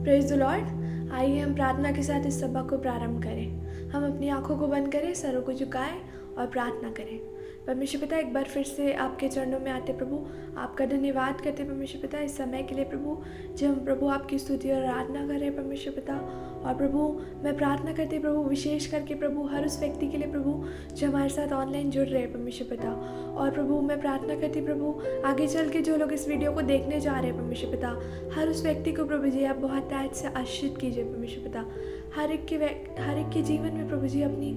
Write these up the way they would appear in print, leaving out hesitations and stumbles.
Praise the Lord. आइए हम प्रार्थना के साथ इस सभा को प्रारंभ करें। हम अपनी आंखों को बंद करें, सरों को झुकाएं और प्रार्थना करें। परमेश्वर पिता, एक बार फिर से आपके चरणों में आते प्रभु, आपका धन्यवाद करते परमेश्वर पिता इस समय के लिए प्रभु, जब हम प्रभु आपकी स्तुति और आराधना कर रहे हैं परमेश्वर पिता। और प्रभु मैं प्रार्थना करती प्रभु, विशेष करके प्रभु हर उस व्यक्ति के लिए प्रभु जो हमारे साथ ऑनलाइन जुड़ रहे हैं परमेश्वर पिता। और प्रभु मैं प्रार्थना करती प्रभु, आगे चल के जो लोग इस वीडियो को देखने जा रहे हैं परमेश्वर पिता, हर उस व्यक्ति को प्रभु जी आप बहुत ताज से आशीषित कीजिए परमेश्वर पिता। हर एक के जीवन में प्रभु जी अपनी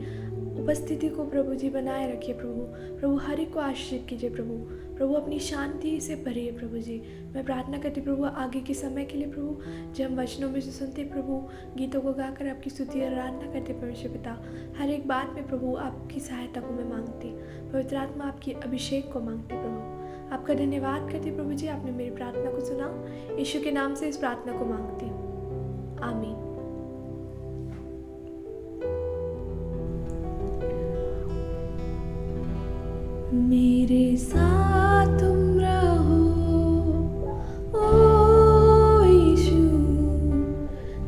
उपस्थिति को प्रभु जी बनाए रखिए प्रभु हर एक को आशीषित कीजिए प्रभु अपनी शांति से भरिए प्रभु जी। मैं प्रार्थना करती प्रभु आगे के समय के लिए प्रभु, जब हम वचनों में से सुनते प्रभु, गीतों को गाकर आपकी स्तुति और आराधना करते परमेश्वर पिता, हर एक बात में प्रभु आपकी सहायता को मैं मांगती, पवित्र आत्मा आपकी अभिषेक को मांगती प्रभु। आपका धन्यवाद करती प्रभु जी, आपने मेरी प्रार्थना को सुना। यीशु के नाम से इस प्रार्थना को मांगती हूँ, आमीन। मेरे साथ तुम रहो ओ यीशु,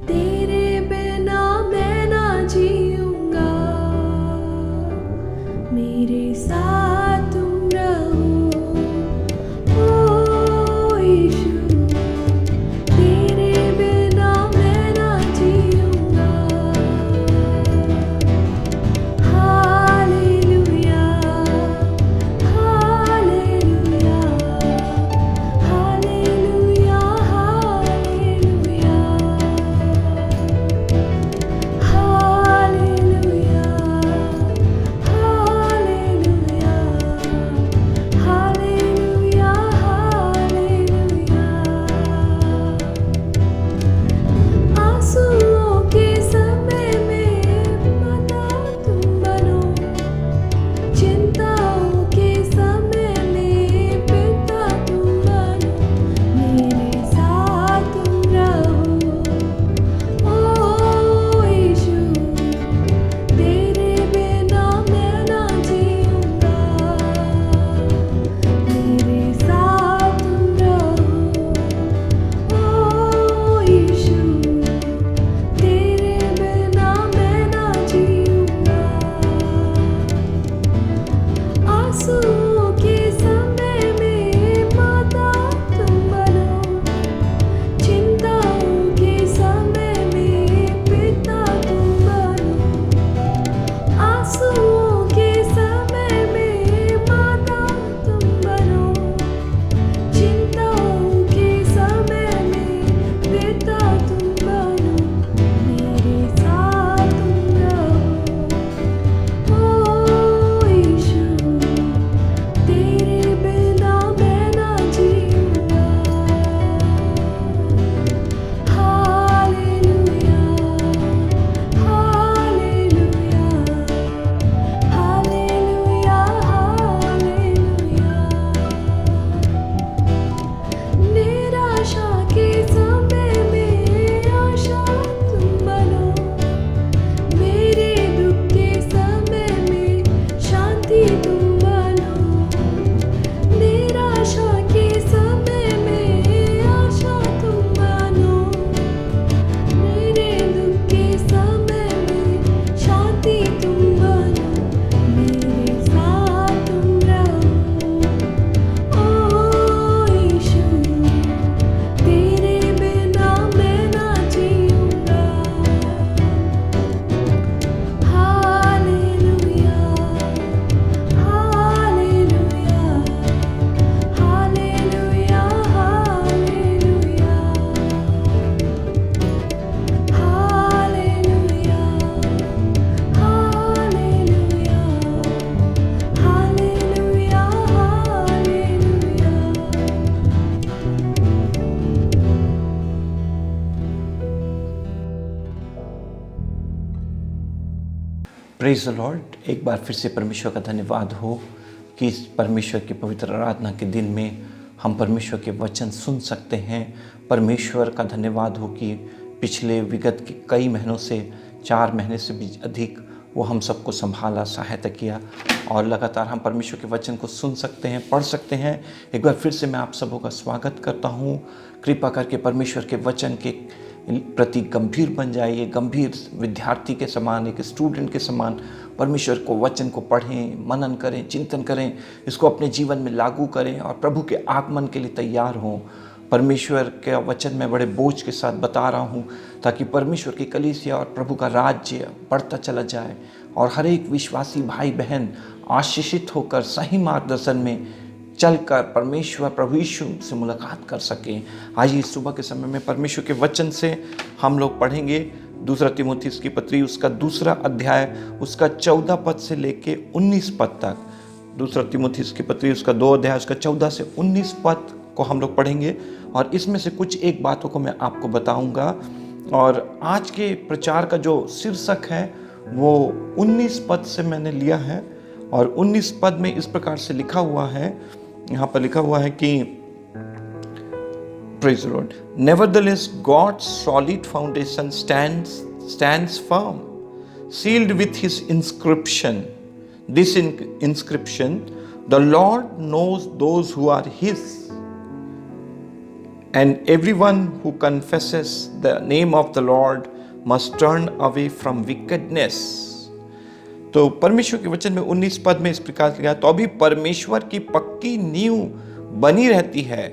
तेरे बिना मैं ना जीऊंगा। मेरे साथ तुम रहो ओ यीशु, तेरे बिना मैं ना जीऊंगा। Hallelujah praise the Lord. एक बार फिर से परमेश्वर का धन्यवाद हो कि इस परमेश्वर की पवित्र आराधना के दिन में हम परमेश्वर के वचन सुन सकते हैं। परमेश्वर का धन्यवाद हो कि पिछले विगत के कई महीनों से 4 महीने से भी अधिक वो हम सबको संभाला, सहायता किया और लगातार हम परमेश्वर के वचन को सुन सकते हैं, पढ़ सकते हैं। एक बार फिर से मैं आप सबों का स्वागत करता हूँ। कृपा करके परमेश्वर के वचन के प्रति गंभीर बन जाइए, गंभीर विद्यार्थी के समान, एक स्टूडेंट के समान परमेश्वर को वचन को पढ़ें, मनन करें, चिंतन करें, इसको अपने जीवन में लागू करें और प्रभु के आगमन के लिए तैयार हों। परमेश्वर के वचन में बड़े बोझ के साथ बता रहा हूँ ताकि परमेश्वर की कलीसिया और प्रभु का राज्य बढ़ता चला जाए और हर एक विश्वासी भाई बहन आशीषित होकर सही मार्गदर्शन में चलकर परमेश्वर प्रभु यीशु से मुलाकात कर सकें। आज इस सुबह के समय में परमेश्वर के वचन से हम लोग पढ़ेंगे दूसरा तीमुथियुस की पत्री उसका 2 अध्याय उसका 14 पद से लेके 19 पद तक। दूसरा तीमुथियुस की पत्री उसका 2 अध्याय उसका 14 से 19 पद को हम लोग पढ़ेंगे और इसमें से कुछ एक बातों को मैं आपको बताऊंगा। और आज के प्रचार का जो शीर्षक है वो 19 पद से मैंने लिया है और 19 पद में इस प्रकार से लिखा हुआ है, यहाँ पर लिखा हुआ है कि Praise the Lord. Nevertheless, God's solid foundation stands firm, sealed with His inscription. This inscription, the Lord knows those who are His, and everyone who confesses the name of the Lord must turn away from wickedness. तो परमेश्वर के वचन में 19 पद में इस प्रकार से लिखा, तो अभी परमेश्वर की पक्की नींव बनी रहती है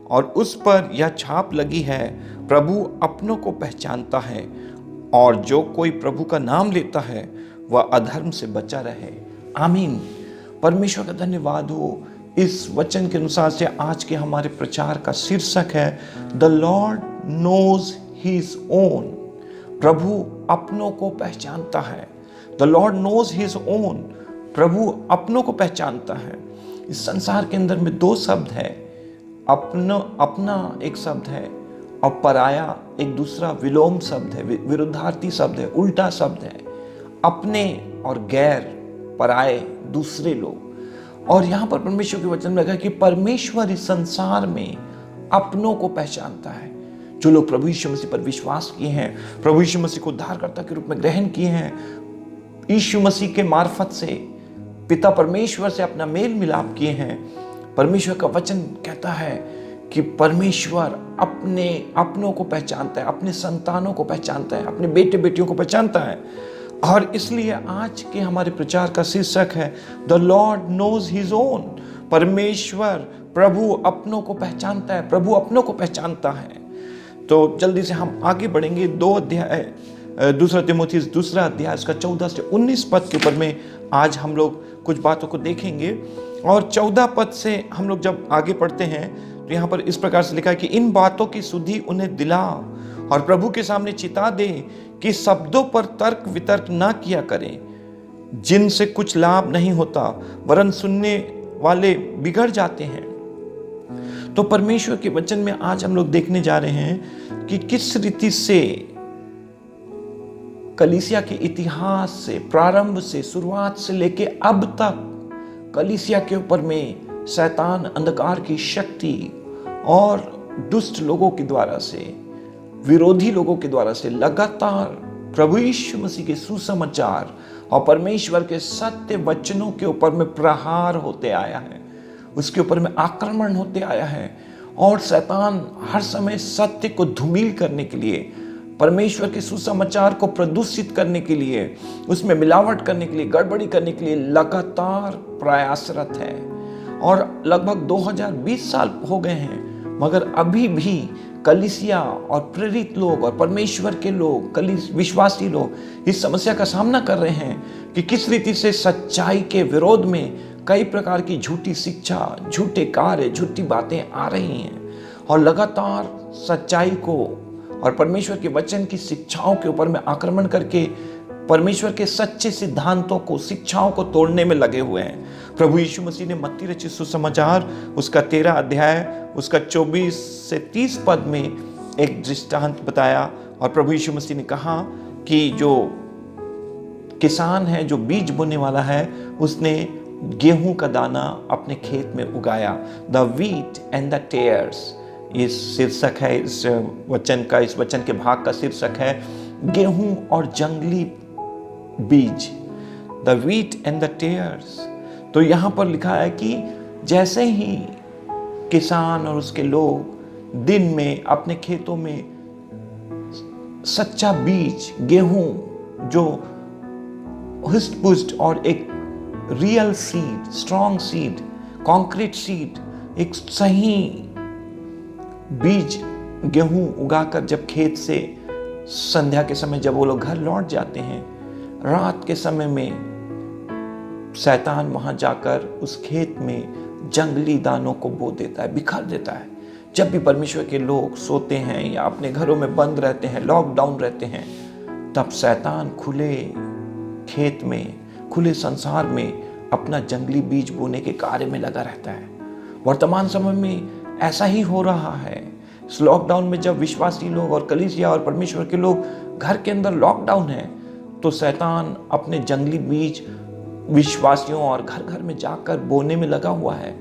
और उस पर यह छाप लगी है, प्रभु अपनों को पहचानता है और जो कोई प्रभु का नाम लेता है वह अधर्म से बचा रहे। आमीन। परमेश्वर का धन्यवाद हो। इस वचन के अनुसार से आज के हमारे प्रचार का शीर्षक है the Lord knows his own. प्रभु अपनों को पहचानता है। The Lord knows his own. प्रभु अपनों को पहचानता है। इस संसार के अंदर में 2 शब्द है, अपना एक शब्द है और पराया एक दूसरा विलोम शब्द है, विरुद्धार्थी शब्द है, उल्टा शब्द है। अपने और गैर, पराए, दूसरे लोग। और यहाँ पर परमेश्वर के वचन में लिखा है कि परमेश्वर इस संसार में अपनों को पहचानता है। जो लोग प्रभु यीशु मसीह पर विश्वास किए हैं, प्रभु यीशु मसीह को उद्धारकर्ता के रूप में ग्रहण किए हैं, यीशु मसीह के मार्फत से पिता परमेश्वर से अपना मेल मिलाप किए हैं, परमेश्वर का वचन कहता है कि परमेश्वर अपनों को पहचानता है, अपने संतानों को पहचानता है, अपने बेटे बेटियों को पहचानता है। और इसलिए आज के हमारे प्रचार का शीर्षक है the Lord knows his own. परमेश्वर प्रभु अपनों को पहचानता है, प्रभु अपनों को पहचानता है। तो जल्दी से हम आगे बढ़ेंगे। 2 अध्याय दूसरा तीमुथियुस 2 अध्याय उसका 14 से 19 पद के ऊपर में आज हम लोग कुछ बातों को देखेंगे। और 14 पद से हम लोग जब आगे पढ़ते हैं तो यहाँ पर इस प्रकार से लिखा है कि इन बातों की सुधि उन्हें दिला और प्रभु के सामने चिता दे कि शब्दों पर तर्क वितर्क ना किया करें जिनसे कुछ लाभ नहीं होता, वरन सुनने वाले बिगड़ जाते हैं। तो परमेश्वर के वचन में आज हम लोग देखने जा रहे हैं कि किस रीति से कलीसिया के इतिहास से, प्रारंभ से, शुरुआत से लेके अब तक कलीसिया के ऊपर में शैतान, अंधकार की शक्ति और दुष्ट लोगों के द्वारा से, विरोधी लोगों के द्वारा से लगातार प्रभु यीशु मसीह के सुसमाचार और परमेश्वर के सत्य वचनों के ऊपर में प्रहार होते आया है, उसके ऊपर में आक्रमण होते आया है। और शैतान हर समय सत्य को धूमिल करने के लिए, परमेश्वर के सुसमाचार को प्रदूषित करने के लिए, उसमें मिलावट करने के लिए, गड़बड़ी करने के लिए लगातार प्रयासरत है। और लगभग 2020 साल हो गए हैं, मगर अभी भी कलीसिया और प्रेरित लोग और परमेश्वर के लोग, विश्वासी लोग इस समस्या का सामना कर रहे हैं कि किस रीति से सच्चाई के विरोध में कई प्रकार की झूठी शिक्षा, झूठे कार्य, झूठी बातें आ रही हैं और लगातार सच्चाई को और परमेश्वर के वचन की शिक्षाओं के ऊपर में आक्रमण करके परमेश्वर के सच्चे सिद्धांतों को, शिक्षाओं को तोड़ने में लगे हुए हैं। प्रभु यीशु मसीह ने मत्ती रचित सुसमाचार उसका 13 अध्याय उसका 24 से 30 पद में एक दृष्टांत बताया और प्रभु यीशु मसीह ने कहा कि जो किसान है, जो बीज बोने वाला है, उसने गेहूं का दाना अपने खेत में उगाया। The wheat and the tears, इस शीर्षक है इस वचन के भाग का शीर्षक है गेहूं और जंगली बीज, the wheat and the tears. तो यहां पर लिखा है कि जैसे ही किसान और उसके लोग दिन में अपने खेतों में सच्चा बीज गेहूं जो हिस्ट पुस्ट और एक real seed, strong seed, concrete seed, एक सही बीज गेहूं उगाकर जब खेत से संध्या के समय जब वो लोग घर लौट जाते हैं, रात के समय में शैतान वहां जाकर उस खेत में जंगली दानों को बो देता है, बिखर देता है। जब भी परमेश्वर के लोग सोते हैं या अपने घरों में बंद रहते हैं, लॉकडाउन रहते हैं, तब शैतान खुले खेत में, खुले संसार में अपना जंगली बीज बोने के कार्य में लगा रहता है। वर्तमान समय में ऐसा ही हो रहा है। इस लॉकडाउन में जब विश्वासी लोग और कलीसिया और परमेश्वर के लोग घर के अंदर लॉकडाउन है, तो शैतान अपने जंगली बीज विश्वासियों और घर घर में जाकर बोने में लगा हुआ है।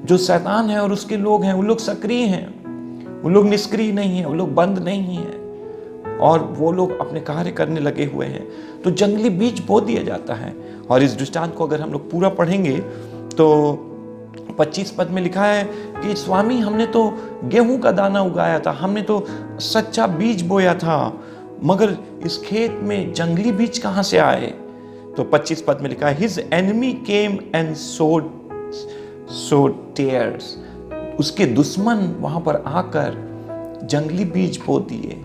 जो शैतान है और उसके लोग हैं, वो लोग सक्रिय हैं, वो लोग निष्क्रिय नहीं है, वो लोग बंद नहीं है और वो लोग अपने कार्य करने लगे हुए हैं। तो जंगली बीज बो दिया जाता है। और इस दृष्टांत को अगर हम लोग पूरा पढ़ेंगे तो 25 पद में लिखा है कि स्वामी, हमने तो गेहूं का दाना उगाया था, हमने तो सच्चा बीज बोया था, मगर इस खेत में जंगली बीज कहां से आए? तो 25 पद में लिखा है, हिज एनिमी केम एंड सोड टेयर्स। उसके दुश्मन वहां पर आकर जंगली बीज बो दिए।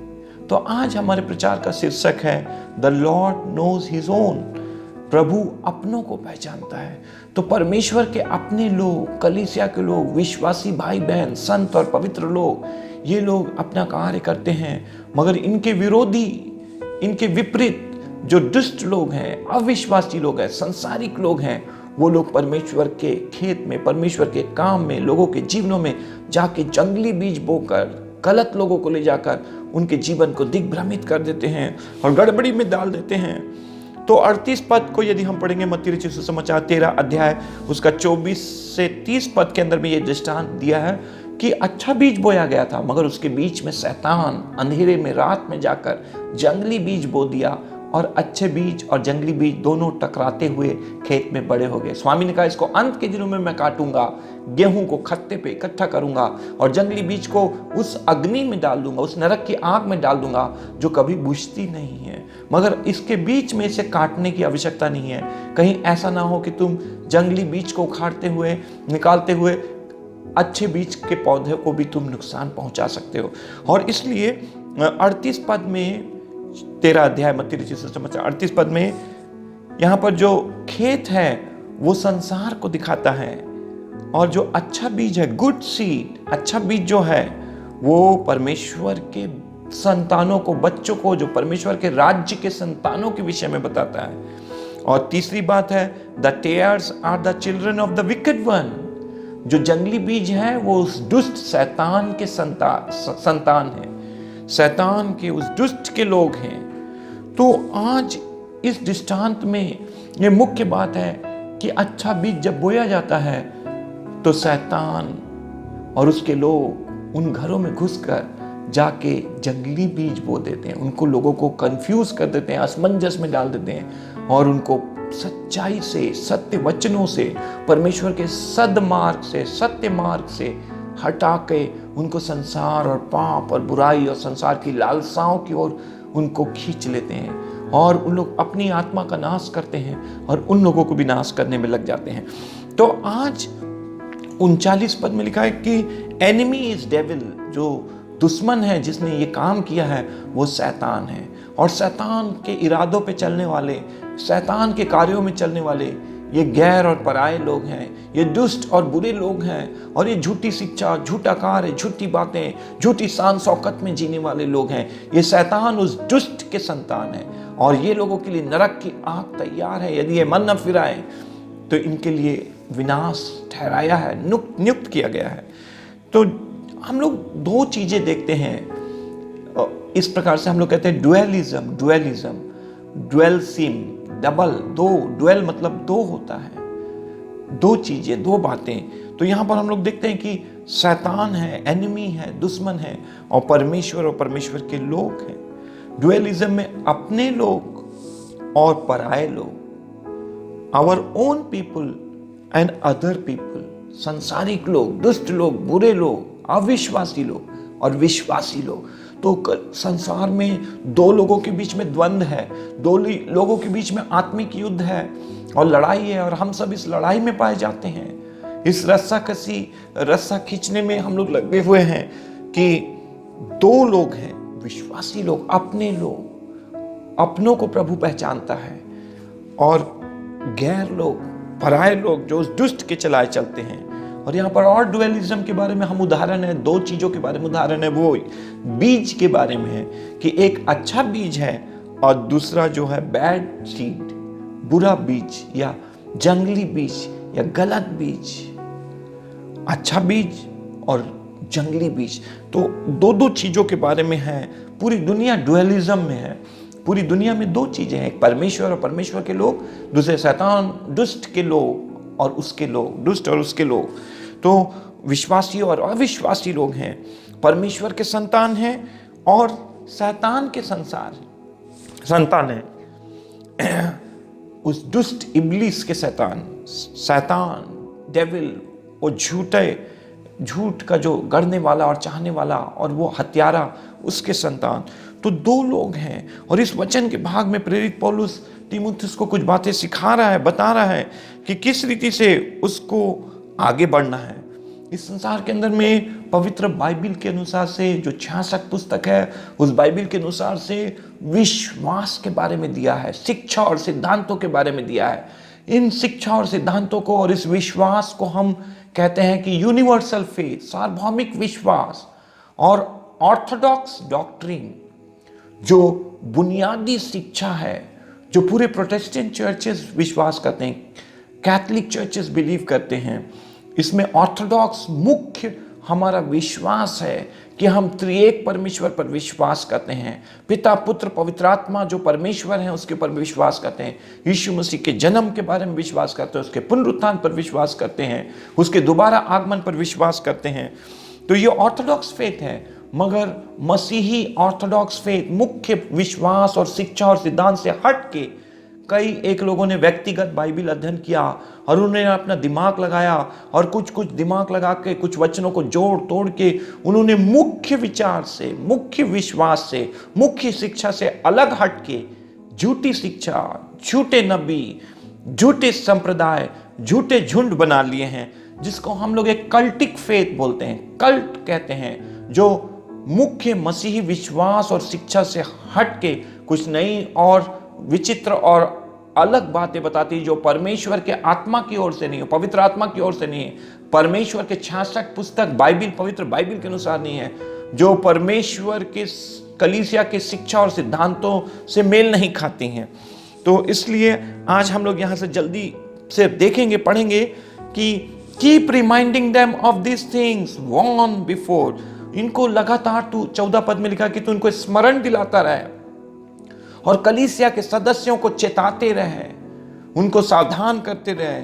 तो आज हमारे प्रचार का शीर्षक है the Lord knows his own. प्रभु अपनों को पहचानता है। तो परमेश्वर के अपने लोग, कलीसिया के लोग, विश्वासी भाई बहन, संत और पवित्र लोग, ये लोग अपना कार्य करते हैं, मगर इनके विरोधी, इनके विपरीत जो दुष्ट लोग हैं, अविश्वासी लोग हैं, संसारिक लोग हैं, वो लोग परमेश्वर के खेत में, परमेश्वर के काम में, लोगों के जीवनों में जाके जंगली बीज बोकर गलत लोगों को ले जाकर उनके जीवन को दिग्भ्रमित कर देते हैं और गड़बड़ी में डाल देते हैं। तो 38 पद को यदि हम पढ़ेंगे, मत्ती रचित सुसमाचार 13 अध्याय उसका 24 से 30 पद के अंदर में ये दृष्टांत दिया है कि अच्छा बीज बोया गया था, मगर उसके बीच में शैतान अंधेरे में रात में जाकर जंगली बीज बो दिया और अच्छे बीज और जंगली बीज दोनों टकराते हुए खेत में बड़े हो गए। स्वामी ने कहा, इसको अंत के दिनों में मैं काटूंगा, गेहूं को खत्ते पे इकट्ठा करूंगा और जंगली बीज को उस अग्नि में डाल दूंगा, उस नरक की आग में डाल दूंगा जो कभी बुझती नहीं है। मगर इसके बीच में इसे काटने की आवश्यकता नहीं है। कहीं ऐसा ना हो कि तुम जंगली बीज को उखाड़ते हुए, निकालते हुए अच्छे बीज के पौधे को भी तुम नुकसान पहुंचा सकते हो। और इसलिए 38 पद में 13 अध्याय मत्ती रचित सुसमाचार 38 पद में यहाँ पर जो खेत है वो संसार को दिखाता है और जो अच्छा बीज है, गुड सीड, अच्छा बीज जो है वो परमेश्वर के संतानों को, बच्चों को, जो परमेश्वर के राज्य के संतानों के विषय में बताता है। और तीसरी बात है, the tares are the children of the wicked one. जो जंगली बीज है वो उस दुष्ट शैतान के संतान है, शैतान के उस दुष्ट के लोग हैं। तो आज इस दृष्टांत में ये मुख्य बात है कि अच्छा बीज जब बोया जाता है तो शैतान और उसके लोग उन घरों में घुसकर जाके जंगली बीज बो देते हैं, उनको, लोगों को कंफ्यूज कर देते हैं, असमंजस में डाल देते हैं और उनको सच्चाई से, सत्य वचनों से, परमेश्वर के सद्मार्ग से, सत्य मार्ग से हटा के उनको संसार और पाप और बुराई और संसार की लालसाओं की ओर उनको खींच लेते हैं और उन लोग अपनी आत्मा का नाश करते हैं और उन लोगों को भी नाश करने में लग जाते हैं। तो आज 39 पद में लिखा है कि एनिमी इज डेविल। जो दुश्मन है, जिसने ये काम किया है, वो शैतान है। और शैतान के इरादों पे चलने वाले, शैतान के कार्यों में चलने वाले ये गैर और पराये लोग हैं, ये दुष्ट और बुरे लोग हैं और ये झूठी शिक्षा, झूठा कार्य, झूठी बातें, झूठी शान शौकत में जीने वाले लोग हैं। ये शैतान उस दुष्ट के संतान है और ये लोगों के लिए नरक की आग तैयार है। यदि ये मन न फिराए तो इनके लिए विनाश ठहराया है, नियुक्त किया गया है। तो हम लोग दो चीजें देखते हैं इस प्रकार से। हम लोग कहते हैं डुअलिज्म, डुअल सीम, डबल, दो। डुअल मतलब दो होता है, दो चीजें, दो बातें। तो यहां पर हम लोग देखते हैं कि शैतान है, एनिमी है, दुश्मन है, और परमेश्वर के लोग हैं। डुअलिज्म में अपने लोग और पराये लोग, our own people and other people, संसारिक लोग, दुष्ट लोग, बुरे लोग, अविश्वासी लोग और विश्वासी लोग। तो संसार में दो लोगों के बीच में द्वंद्व है, दो लोगों के बीच में आत्मिक युद्ध है और लड़ाई है, और हम सब इस लड़ाई में पाए जाते हैं। इस रस्सा खींचने में हम लोग लगे हुए हैं कि दो लोग हैं, विश्वासी लोग, अपने लोग, अपनों को प्रभु पहचानता है, और गैर लोग, पराये लोग जो उस दुष्ट के चलाए चलते हैं। और यहाँ पर और डुअलिज्म के बारे में हम उदाहरण है, दो चीजों के बारे में उदाहरण है, वो बीज के बारे में है कि एक अच्छा बीज है और दूसरा जो है बैड सीड, बुरा बीज या जंगली बीज या गलत बीज। अच्छा बीज और जंगली बीज, तो दो चीजों के बारे में है। पूरी दुनिया डुअलिज्म में है। पूरी दुनिया में दो चीजें हैं, एक परमेश्वर और परमेश्वर के लोग, दूसरे शैतान, दुष्ट के लोग और उसके लोग, दुष्ट और उसके लोग। तो विश्वासी और अविश्वासी लोग हैं, परमेश्वर के संतान हैं और शैतान के संतान हैं। उस दुष्ट इब्लीस के शैतान डेविल, वो झूठ का जो गढ़ने वाला और चाहने वाला और वो हत्यारा, उसके संतान। तो दो लोग हैं, और इस वचन के भाग में प्रेरित पौलुस तीमुथियुस को कुछ बातें सिखा रहा है, बता रहा है कि किस रीति से उसको आगे बढ़ना है। इस संसार के अंदर में पवित्र बाइबिल के अनुसार से जो 66 पुस्तक है, उस बाइबिल के अनुसार से विश्वास के बारे में दिया है, शिक्षा और सिद्धांतों के बारे में दिया है। इन शिक्षा और सिद्धांतों को और इस विश्वास को हम कहते हैं कि यूनिवर्सल फेथ, सार्वभौमिक विश्वास, और ऑर्थोडॉक्स डॉक्ट्रिन, जो बुनियादी शिक्षा है, जो पूरे प्रोटेस्टेंट चर्चेस विश्वास करते हैं, कैथोलिक चर्चेस बिलीव करते हैं। इसमें ऑर्थोडॉक्स मुख्य हमारा विश्वास है कि हम त्रिएक परमेश्वर पर विश्वास करते हैं। पिता, पुत्र, पवित्र आत्मा जो परमेश्वर हैं उसके ऊपर विश्वास करते हैं। यीशु मसीह के जन्म के बारे में विश्वास करते हैं, उसके पुनरुत्थान पर विश्वास करते हैं, उसके दोबारा आगमन पर विश्वास करते हैं। तो ये ऑर्थोडॉक्स फेथ है। मगर मसीही ऑर्थोडॉक्स फेथ मुख्य विश्वास और शिक्षा और सिद्धांत से हट के एक लोगों ने व्यक्तिगत बाइबिल अध्ययन किया और उन्होंने अपना दिमाग लगाया, और कुछ दिमाग लगा के कुछ वचनों को जोड़ तोड़ के उन्होंने मुख्य विचार से, मुख्य विश्वास से, मुख्य शिक्षा से अलग हट के झूठी शिक्षा, झूठे नबी, झूठे संप्रदाय, झूठे झुंड बना लिए हैं, जिसको हम लोग एक कल्टिक फेथ बोलते हैं, कल्ट कहते हैं, जो मुख्य मसीही विश्वास और शिक्षा से हट के कुछ नई और विचित्र और अलग बातें बताती, जो परमेश्वर के आत्मा की ओर से नहीं है, पवित्र आत्मा की ओर से नहीं है, परमेश्वर के 66 पुस्तक बाइबिल, पवित्र बाइबिल के अनुसार नहीं है, जो परमेश्वर के कलीसिया के शिक्षा और सिद्धांतों से मेल नहीं खाती हैं। तो इसलिए आज हम लोग यहाँ से जल्दी से देखेंगे, पढ़ेंगे कि keep reminding them of this things warn before. इनको लगातार 14 पद में लिखा कि तू इनको स्मरण दिलाता रहे और कलीसिया के सदस्यों को चेताते रहे, उनको सावधान करते रहे।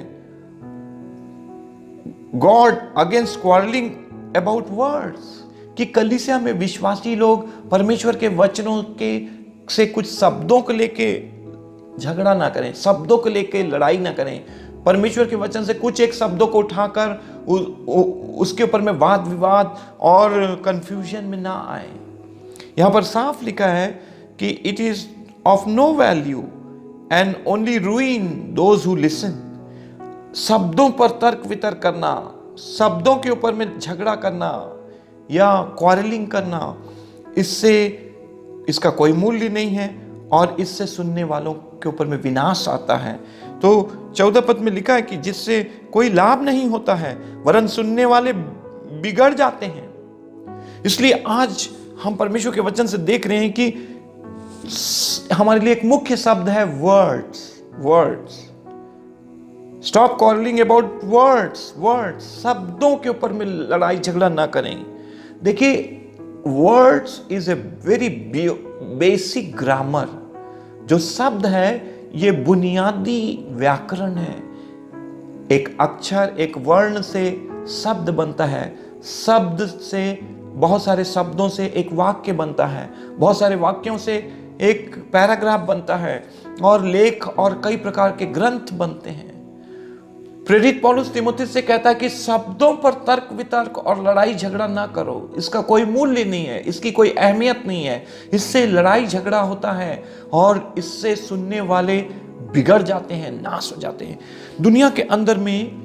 God against quarrelling about words, कि कलीसिया में विश्वासी लोग परमेश्वर के वचनों के से कुछ शब्दों को लेके झगड़ा ना करें, शब्दों को लेके लड़ाई ना करें। परमेश्वर के वचन से कुछ एक शब्दों को उठाकर उसके ऊपर में वाद विवाद और कंफ्यूजन में ना आए। यहां पर साफ लिखा है कि it is of no value and only ruin those who listen. शब्दों पर तर्क वितर्क करना, शब्दों के ऊपर में झगड़ा करना या क्वारलिंग करना, इसका कोई मूल्य नहीं है और इससे सुनने वालों के ऊपर में विनाश आता है। तो 14 पद में लिखा है कि जिससे कोई लाभ नहीं होता है, वरन सुनने वाले बिगड़ जाते हैं। इसलिए आज हम परमेश्वर के वचन से देख रहे हैं कि हमारे लिए एक मुख्य शब्द है words. Stop calling about words. शब्दों के ऊपर में लड़ाई झगड़ा ना करें। देखिए, words is a very basic grammar. जो शब्द है ये बुनियादी व्याकरण है। एक अक्षर, एक वर्ण से शब्द बनता है, शब्द से बहुत सारे शब्दों से एक वाक्य बनता है, बहुत सारे वाक्यों से एक पैराग्राफ बनता है और लेख और कई प्रकार के ग्रंथ बनते हैं। प्रेरित पौलुस तीमुथियुस से कहता है कि शब्दों पर तर्क वितर्क और लड़ाई झगड़ा ना करो, इसका कोई मूल्य नहीं है, इसकी कोई अहमियत नहीं है। इससे लड़ाई झगड़ा होता है और इससे सुनने वाले बिगड़ जाते हैं, नाश हो जाते हैं। दुनिया के अंदर में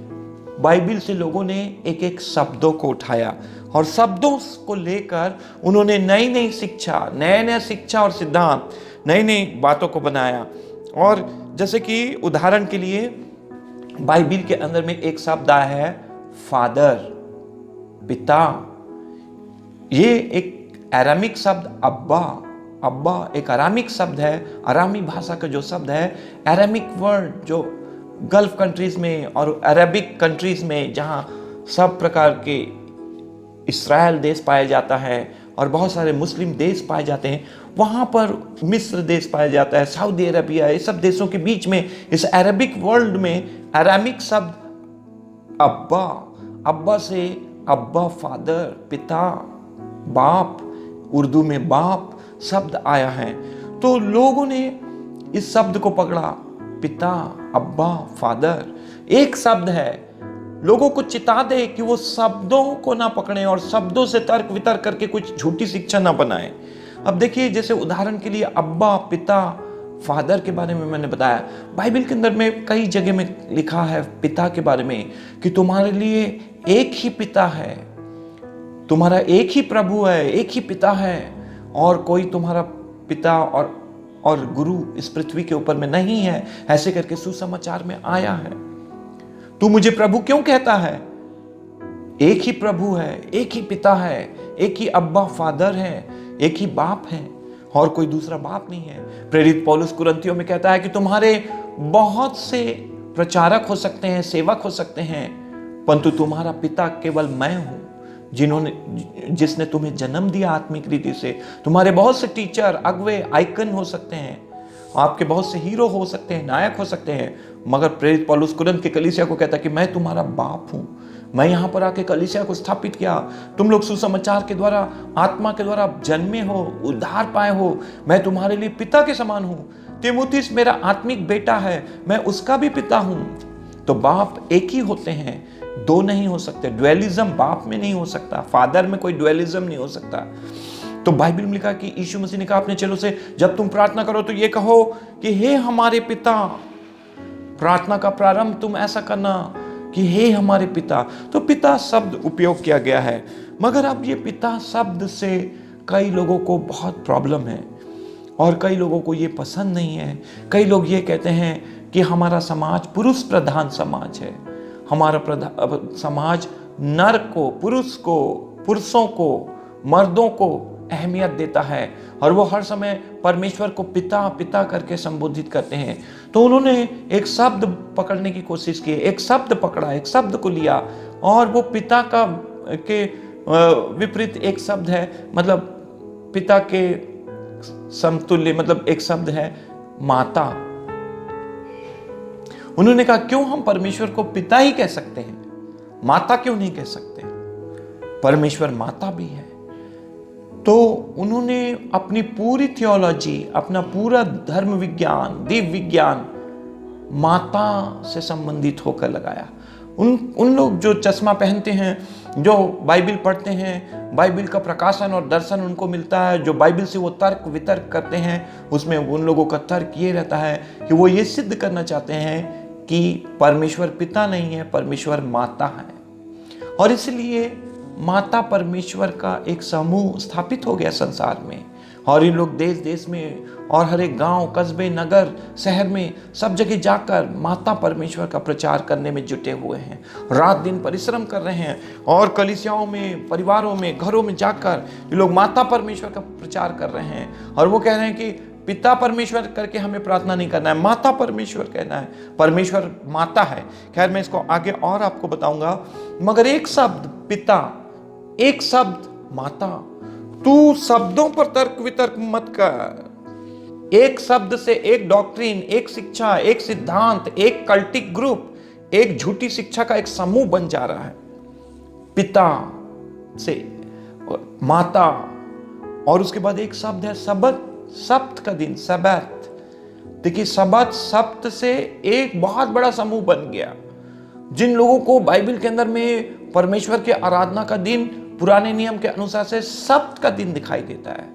बाइबल से लोगों ने एक एक शब्दों को उठाया और शब्दों को लेकर उन्होंने नई नई शिक्षा, नए नए शिक्षा और सिद्धांत, नई नई बातों को बनाया। और जैसे कि उदाहरण के लिए बाइबल के अंदर में एक शब्द आया है फादर, पिता। ये एक अरामिक शब्द अब्बा, अब्बा एक अरामिक शब्द है। अरामी भाषा का जो शब्द है, अरामिक वर्ड जो गल्फ कंट्रीज में और अरबिक कंट्रीज में, जहाँ सब प्रकार के इस्राएल देश पाया जाता है और बहुत सारे मुस्लिम देश पाए जाते हैं, वहाँ पर मिस्र देश पाया जाता है, सऊदी अरबिया, ये सब देशों के बीच में इस अरबिक वर्ल्ड में अरामिक शब्द अब्बा, अब्बा से अब्बा फादर, पिता, बाप, उर्दू में बाप शब्द आया है। तो लोगों ने इस शब्द को पकड़ा, पिता, अब्बा, फादर एक शब्द है। लोगों को चिता दे कि वो शब्दों को ना पकड़ें और शब्दों से तर्क वितर्क करके कुछ झूठी शिक्षा ना बनाएं। अब देखिए, जैसे उदाहरण के लिए अब्बा, पिता, फादर के बारे में मैंने बताया। बाइबल के अंदर में कई जगह में लिखा है पिता के बारे में कि तुम्हारे लिए एक ही पिता है, तुम्हारा एक ही प्रभु है, एक ही पिता है और कोई तुम्हारा पिता और गुरु इस पृथ्वी के ऊपर में नहीं है। ऐसे करके सुसमाचार में आया है। तू मुझे प्रभु क्यों कहता है? एक ही प्रभु है, एक ही पिता है, एक ही अब्बा फादर है, एक ही बाप है और कोई दूसरा बाप नहीं है। प्रेरित पौलुस कुरिन्थियों में कहता है कि तुम्हारे बहुत से प्रचारक हो सकते हैं, सेवक हो सकते हैं, परंतु तुम्हारा पिता केवल मैं हूं, जिसने तुम्हें जन्म दिया आत्मिक रीति से। तुम्हारे बहुत से टीचर, अगवे, आइकन हो सकते हैं, आपके बहुत से हीरो हो सकते हैं, नायक हो सकते हैं, मगर प्रेरित पौलुस कुरिन्थ के कलीसिया को कहता है कि मैं तुम्हारा बाप हूं। मैं यहां पर आके कलीसिया को स्थापित किया। तुम लोग सुसमाचार के द्वारा, आत्मा के द्वारा जन्मे हो, उद्धार पाए हो। मैं तुम्हारे लिए पिता के समान हूं। तीमुथियुस मेरा आत्मिक बेटा है, मैं उसका भी पिता हूं। तो बाप एक ही होते हैं, दो नहीं हो सकते। ड्वेलिज्म बाप में नहीं हो सकता, फादर में कोई ड्वेलिज्म नहीं हो सकता। तो बाइबल में लिखा कि यीशु मसीह ने कहा अपने चेलों से, जब तुम प्रार्थना करो तो ये कहो कि हे हमारे पिता। प्रार्थना का प्रारंभ तुम ऐसा करना कि हे हमारे पिता। तो पिता शब्द उपयोग किया गया है, मगर अब ये पिता शब्द से कई लोगों को बहुत प्रॉब्लम है और कई लोगों को ये पसंद नहीं है। कई लोग ये कहते हैं कि हमारा समाज पुरुष प्रधान समाज है। हमारा समाज नर को, पुरुष को, पुरुषों को, मर्दों को अहमियत देता है और वो हर समय परमेश्वर को पिता पिता करके संबोधित करते हैं। तो उन्होंने एक शब्द पकड़ने की कोशिश की, एक शब्द पकड़ा, एक शब्द को लिया और वो पिता का के विपरीत एक शब्द है, मतलब पिता के समतुल्य, मतलब एक शब्द है माता। उन्होंने कहा क्यों हम परमेश्वर को पिता ही कह सकते हैं, माता क्यों नहीं कह सकते? परमेश्वर माता भी है। तो उन्होंने अपनी पूरी थियोलॉजी, अपना पूरा धर्म विज्ञान, दिव्य विज्ञान माता से संबंधित होकर लगाया। उन लोग जो चश्मा पहनते हैं, जो बाइबल पढ़ते हैं, बाइबल का प्रकाशन और दर्शन उनको मिलता है, जो बाइबल से वो तर्क वितर्क करते हैं, उसमें उन लोगों का तर्क ये रहता है कि वो ये सिद्ध करना चाहते हैं कि परमेश्वर पिता नहीं है, परमेश्वर माता है। और इसलिए माता परमेश्वर का एक समूह स्थापित हो गया संसार में और इन लोग देश देश में और हर एक गांव, कस्बे, नगर, शहर में सब जगह जाकर माता परमेश्वर का प्रचार करने में जुटे हुए हैं। रात दिन परिश्रम कर रहे हैं और कलीसियाओं में, परिवारों में, घरों में जाकर ये लोग माता परमेश्वर का प्रचार कर रहे हैं और वो कह रहे हैं कि पिता परमेश्वर करके हमें प्रार्थना नहीं करना है, माता परमेश्वर कहना है। परमेश्वर माता है। खैर मैं इसको आगे और आपको बताऊंगा, मगर एक शब्द पिता, एक शब्द माता। तू शब्दों पर तर्क वितर्क मत कर। एक शब्द से एक डॉक्ट्रिन, एक शिक्षा, एक सिद्धांत, एक कल्टिक ग्रुप, एक झूठी शिक्षा का एक समूह बन जा रहा है। पिता से माता और उसके बाद एक शब्द है सबत, सप्त का दिन, सबत। देखिए सबत, सप्त से एक बहुत बड़ा समूह बन गया। जिन लोगों को बाइबल के अंदर में परमेश्वर के आराधना का दिन पुराने नियम के अनुसार से सब्त का दिन दिखाई देता है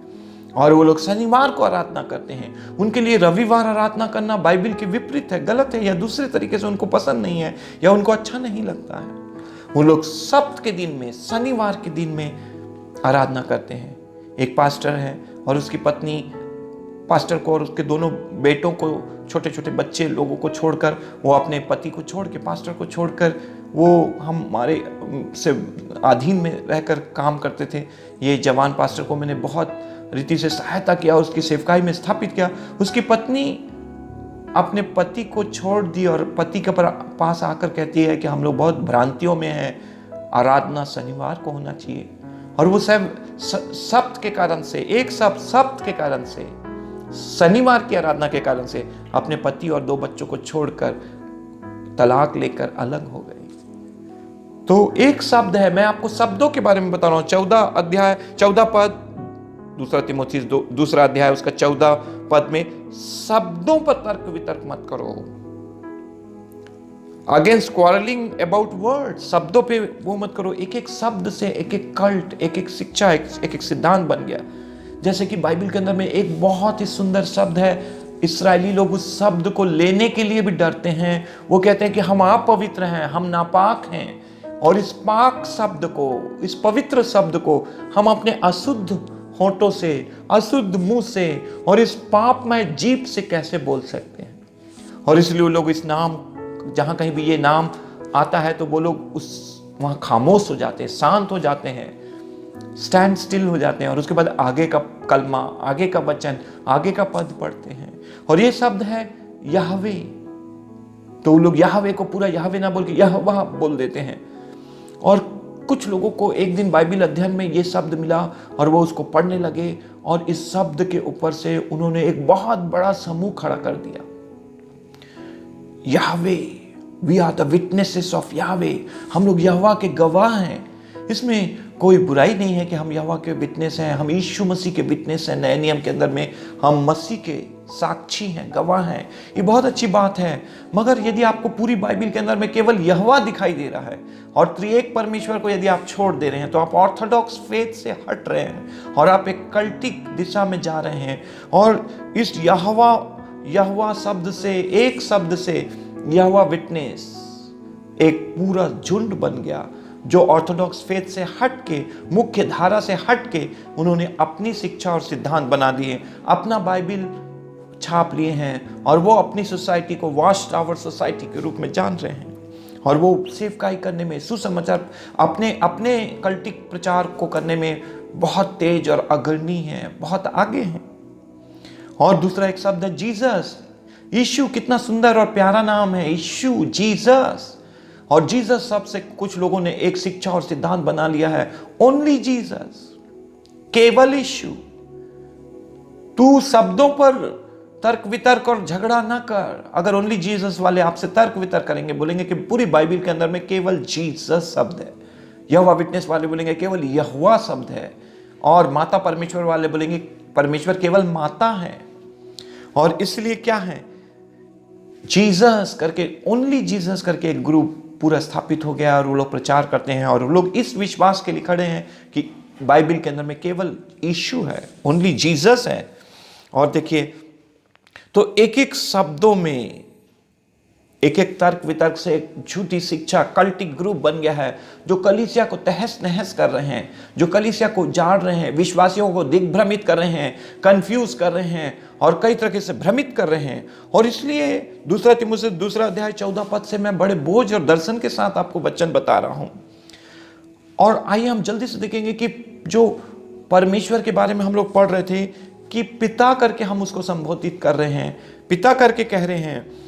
और वो लोग शनिवार को आराधना करते हैं, उनके लिए रविवार आराधना करना बाइबल के विपरीत है, गलत है, या दूसरे तरीके से उनको पसंद नहीं है या उनको अच्छा नहीं लगता है। वो लोग सब्त के दिन में, शनिवार के दिन में आराधना करते हैं। एक पास्टर है और उसकी पत्नी पास्टर को और उसके दोनों बेटों को, छोटे छोटे बच्चे लोगों को छोड़कर, वो अपने पति को छोड़ के, पास्टर को छोड़कर, वो हमारे से अधीन में रहकर काम करते थे। ये जवान पास्टर को मैंने बहुत रीति से सहायता किया, उसकी सेवकाई में स्थापित किया। उसकी पत्नी अपने पति को छोड़ दी और पति के पास आकर कहती है कि हम लोग बहुत भ्रांतियों में हैं, आराधना शनिवार को होना चाहिए। और वो सब सब्त के कारण से, एक सब्त के कारण से, शनिवार की आराधना के कारण से अपने पति और 2 बच्चों को छोड़कर तलाक लेकर अलग हो गई। तो एक शब्द है, मैं आपको शब्दों के बारे में बता रहा हूं। 14 पद, 2 तिमोथी 2 अध्याय उसका 14 पद में, शब्दों पर तर्क वितर्क मत करो। अगेंस्ट क्वारलिंग अबाउट वर्ड, शब्दों पे वो मत करो। एक एक शब्द से एक एक कल्ट, एक एक शिक्षा, एक एक सिद्धांत बन गया। जैसे कि बाइबल के अंदर में एक बहुत ही सुंदर शब्द है, इस्राएली लोग उस शब्द को लेने के लिए भी डरते हैं। वो कहते हैं कि हम अपवित्र हैं, हम नापाक हैं, और इस पाक शब्द को, इस पवित्र शब्द को हम अपने अशुद्ध होठों से, अशुद्ध मुंह से और इस पापमय जीभ से कैसे बोल सकते हैं। और इसलिए वो लोग इस नाम, जहां कहीं भी ये नाम आता है तो वो लोग वहां खामोश हो जाते हैं, शांत हो जाते हैं, स्टैंड स्टिल हो जाते हैं, और उसके बाद आगे का कलमा, आगे का वचन, आगे का पद पढ़ते हैं। और ये शब्द है यहवे। तो वो लोग यहवे को पूरा यहवे ना बोल के यहोवा बोल देते हैं। और कुछ लोगों को एक दिन बाइबल अध्ययन में ये शब्द मिला और वो उसको पढ़ने लगे, और इस शब्द के ऊपर से उन्होंने एक बहुत बड़ा समूह खड़ा कर दिया। Yahweh, we are the witnesses of Yahweh, हम लोग यहोवा के गवाह हैं। इसमें कोई बुराई नहीं है कि हम यहोवा के विटनेस हैं, हम यीशु मसीह के विटनेस हैं। नए नियम के अंदर में हम मसीह के साक्षी हैं, गवाह हैं, ये बहुत अच्छी बात है। मगर यदि आपको पूरी बाइबल के अंदर में केवल यहोवा दिखाई दे रहा है और त्रिएक परमेश्वर को यदि आप छोड़ दे रहे हैं, तो आप ऑर्थोडॉक्स फेथ से हट रहे हैं और आप एक कल्टिक दिशा में जा रहे हैं। और इस यहोवा शब्द से, एक शब्द से यहोवा विटनेस एक पूरा झुंड बन गया, जो ऑर्थोडॉक्स फेथ से हट के, मुख्य धारा से हट के, उन्होंने अपनी शिक्षा और सिद्धांत बना दिए, अपना बाइबल छाप लिए हैं, और वो अपनी सोसाइटी को वॉच टावर सोसाइटी के रूप में जान रहे हैं। और वो सेवकाई करने में, सुसमाचार, अपने कल्टिक प्रचार को करने में बहुत तेज और अग्रणी हैं, बहुत आगे हैं। और दूसरा एक शब्द है जीसस। यीशु, कितना सुंदर और प्यारा नाम है, यीशु, जीसस। और जीसस शब्द से कुछ लोगों ने एक शिक्षा और सिद्धांत बना लिया है, ओनली जीसस, केवल यीशु। तू शब्दों पर तर्क वितर्क और झगड़ा ना कर। अगर ओनली जीसस वाले आपसे तर्क वितर्क करेंगे, बोलेंगे कि पूरी बाइबल के अंदर में केवल जीसस शब्द है, यहोवा विटनेस वाले बोलेंगे केवल यहोवा शब्द है, और माता परमेश्वर वाले बोलेंगे परमेश्वर केवल माता है। और इसलिए क्या है, जीसस करके, ओनली जीसस करके एक ग्रुप पूरा स्थापित हो गया, और वो लोग प्रचार करते हैं, और वो लोग इस विश्वास के लिए खड़े हैं कि बाइबल के अंदर में केवल यीशु है, ओनली जीसस है। और देखिए, तो एक एक शब्दों में, एक एक तर्क वितर्क से एक झूठी शिक्षा, कल्टिक ग्रुप बन गया है, जो कलीसिया को तहस नहस कर रहे हैं, जो कलीसिया को जाड़ रहे हैं, विश्वासियों को दिग्भ्रमित कर रहे हैं, कंफ्यूज कर रहे हैं, और कई तरह से भ्रमित कर रहे हैं। और इसलिए 2 तिमुथियुस 2 अध्याय 14 पद से मैं बड़े बोझ और दर्शन के साथ आपको वचन बता रहा हूं। और आइए हम जल्दी से देखेंगे कि जो परमेश्वर के बारे में हम लोग पढ़ रहे थे कि पिता करके हम उसको संबोधित कर रहे हैं, पिता करके कह रहे हैं,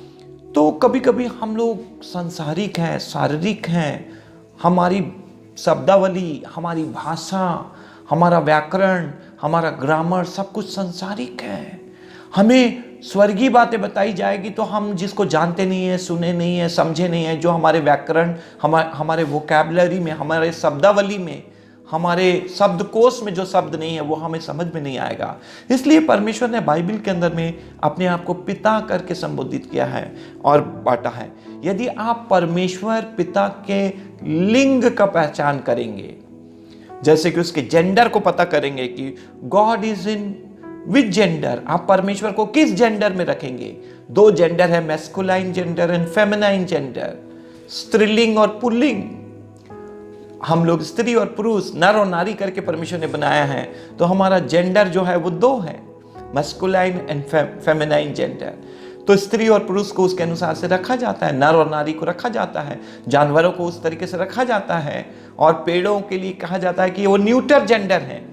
तो कभी कभी हम लोग सांसारिक हैं, शारीरिक हैं, हमारी शब्दावली, हमारी भाषा, हमारा व्याकरण, हमारा ग्रामर सब कुछ सांसारिक है। हमें स्वर्गीय बातें बताई जाएगी तो हम जिसको जानते नहीं है, सुने नहीं है, समझे नहीं है, जो हमारे व्याकरण, हमारे वोकैबुलरी में, हमारे शब्दावली में, हमारे शब्दकोश में जो शब्द नहीं है वो हमें समझ में नहीं आएगा। इसलिए परमेश्वर ने बाइबल के अंदर में अपने आप को पिता करके संबोधित किया है और बांटा है। यदि आप परमेश्वर पिता के लिंग का पहचान करेंगे, जैसे कि उसके जेंडर को पता करेंगे कि God is in which gender, आप परमेश्वर को किस जेंडर में रखेंगे। 2 जेंडर है, masculine gender and feminine gender, स्त्रीलिंग और पुल्लिंग। हम लोग स्त्री और पुरुष, नर और नारी करके परमेश्वर ने बनाया है, तो हमारा जेंडर जो है वो 2 है, मैस्कुलाइन एंड फेमिनाइन जेंडर। तो स्त्री और पुरुष को उसके अनुसार से रखा जाता है, नर और नारी को रखा जाता है, जानवरों को उस तरीके से रखा जाता है, और पेड़ों के लिए कहा जाता है कि वो न्यूटर जेंडर है।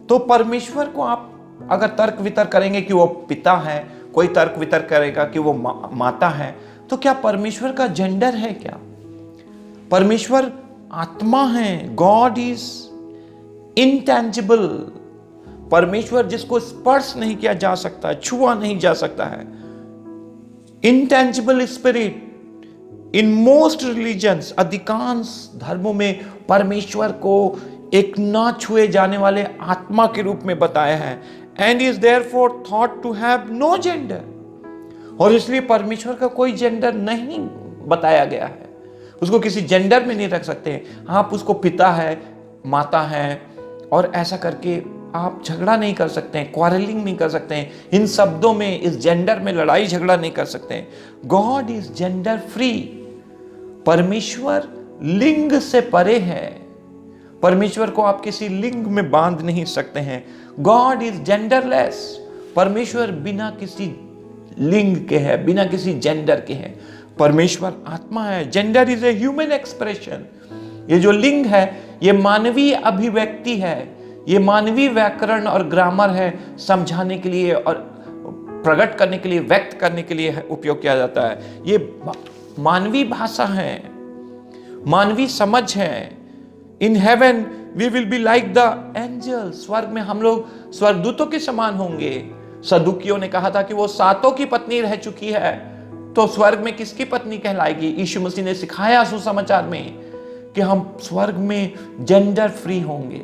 तो परमेश्वर को आप अगर तर्क वितर्क करेंगे कि वो पिता है, कोई तर्क वितर्क करेगा कि वो माता है, तो क्या परमेश्वर का जेंडर है क्या? परमेश्वर आत्मा है। God is intangible. परमेश्वर जिसको स्पर्श नहीं किया जा सकता है, छुआ नहीं जा सकता है। Intangible spirit in most religions, अधिकांश धर्मों में परमेश्वर को एक ना छुए जाने वाले आत्मा के रूप में बताया है। And is therefore thought to have no gender, और इसलिए परमेश्वर का कोई जेंडर नहीं बताया गया है। उसको किसी जेंडर में नहीं रख सकते आप। उसको पिता है, माता है, और ऐसा करके आप झगड़ा नहीं कर सकते हैं, क्वारलिंग नहीं कर सकते हैं। इन शब्दों में, इस जेंडर में लड़ाई झगड़ा नहीं कर सकते हैं। God is gender free. परमेश्वर लिंग से परे है। परमेश्वर को आप किसी लिंग में बांध नहीं सकते हैं। God is genderless. परमेश्वर बिना किसी लिंग के है, बिना किसी जेंडर के है। परमेश्वर आत्मा है। Gender is a human expression. ये जो लिंग है ये मानवीय अभिव्यक्ति है, ये मानवीय व्याकरण और ग्रामर है, समझाने के लिए और प्रकट करने के लिए, व्यक्त करने के लिए उपयोग किया जाता है। ये मानवीय भाषा है, मानवीय समझ है। In heaven we will be like the angel. स्वर्ग में हम लोग स्वर्गदूतों के समान होंगे। सदुकियों ने कहा था कि वो 7 की पत्नी रह चुकी है, तो स्वर्ग में किसकी पत्नी कहलाएगी? यीशु मसीह ने सिखाया सुसमाचार में कि हम स्वर्ग में जेंडर फ्री होंगे।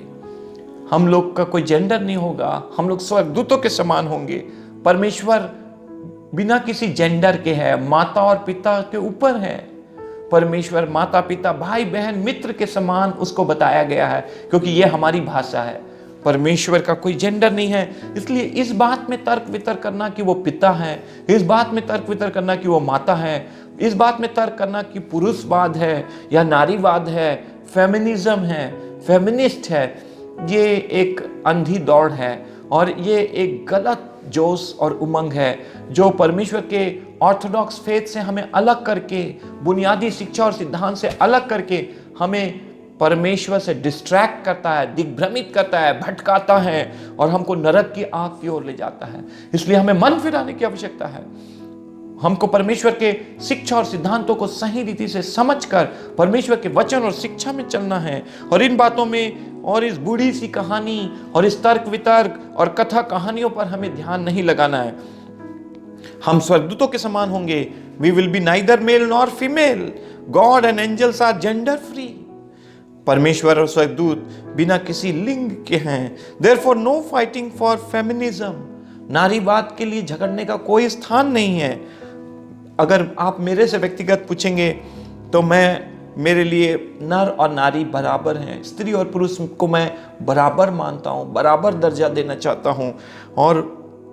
हम लोग का कोई जेंडर नहीं होगा, हम लोग स्वर्गदूतों के समान होंगे। परमेश्वर बिना किसी जेंडर के है, माता और पिता के ऊपर है। परमेश्वर माता पिता भाई बहन मित्र के समान उसको बताया गया है, क्योंकि ये हमारी भाषा है। परमेश्वर का कोई जेंडर नहीं है। इसलिए इस बात में तर्क वितर्क करना कि वो पिता है, इस बात में तर्क वितर्क करना कि वो माता है, इस बात में तर्क करना कि पुरुषवाद है या नारीवाद है, फेमिनिज्म है, फेमिनिस्ट है, ये एक अंधी दौड़ है और ये एक गलत जोश और उमंग है जो परमेश्वर के ऑर्थोडॉक्स फेथ से हमें अलग करके, बुनियादी शिक्षा और सिद्धांत से अलग करके हमें परमेश्वर से डिस्ट्रैक्ट करता है, दिग्भ्रमित करता है, भटकाता है और हमको नरक की आग की ओर ले जाता है। इसलिए हमें मन फिराने की आवश्यकता है। हमको परमेश्वर के शिक्षा और सिद्धांतों को सही रीति से समझकर परमेश्वर के वचन और शिक्षा में चलना है, और इन बातों में और इस बूढ़ी सी कहानी और इस तर्क वितर्क और कथा कहानियों पर हमें ध्यान नहीं लगाना है। हम स्वर्गदूतों के समान होंगे। We will be neither male nor female. God and angels are gender free. परमेश्वर और स्वर्गदूत बिना किसी लिंग के हैं। Therefore no fighting for feminism. नारीवाद के लिए झगड़ने का कोई स्थान नहीं है। अगर आप मेरे से व्यक्तिगत पूछेंगे तो मेरे लिए नर और नारी बराबर हैं। स्त्री और पुरुष को मैं बराबर मानता हूँ, बराबर दर्जा देना चाहता हूँ, और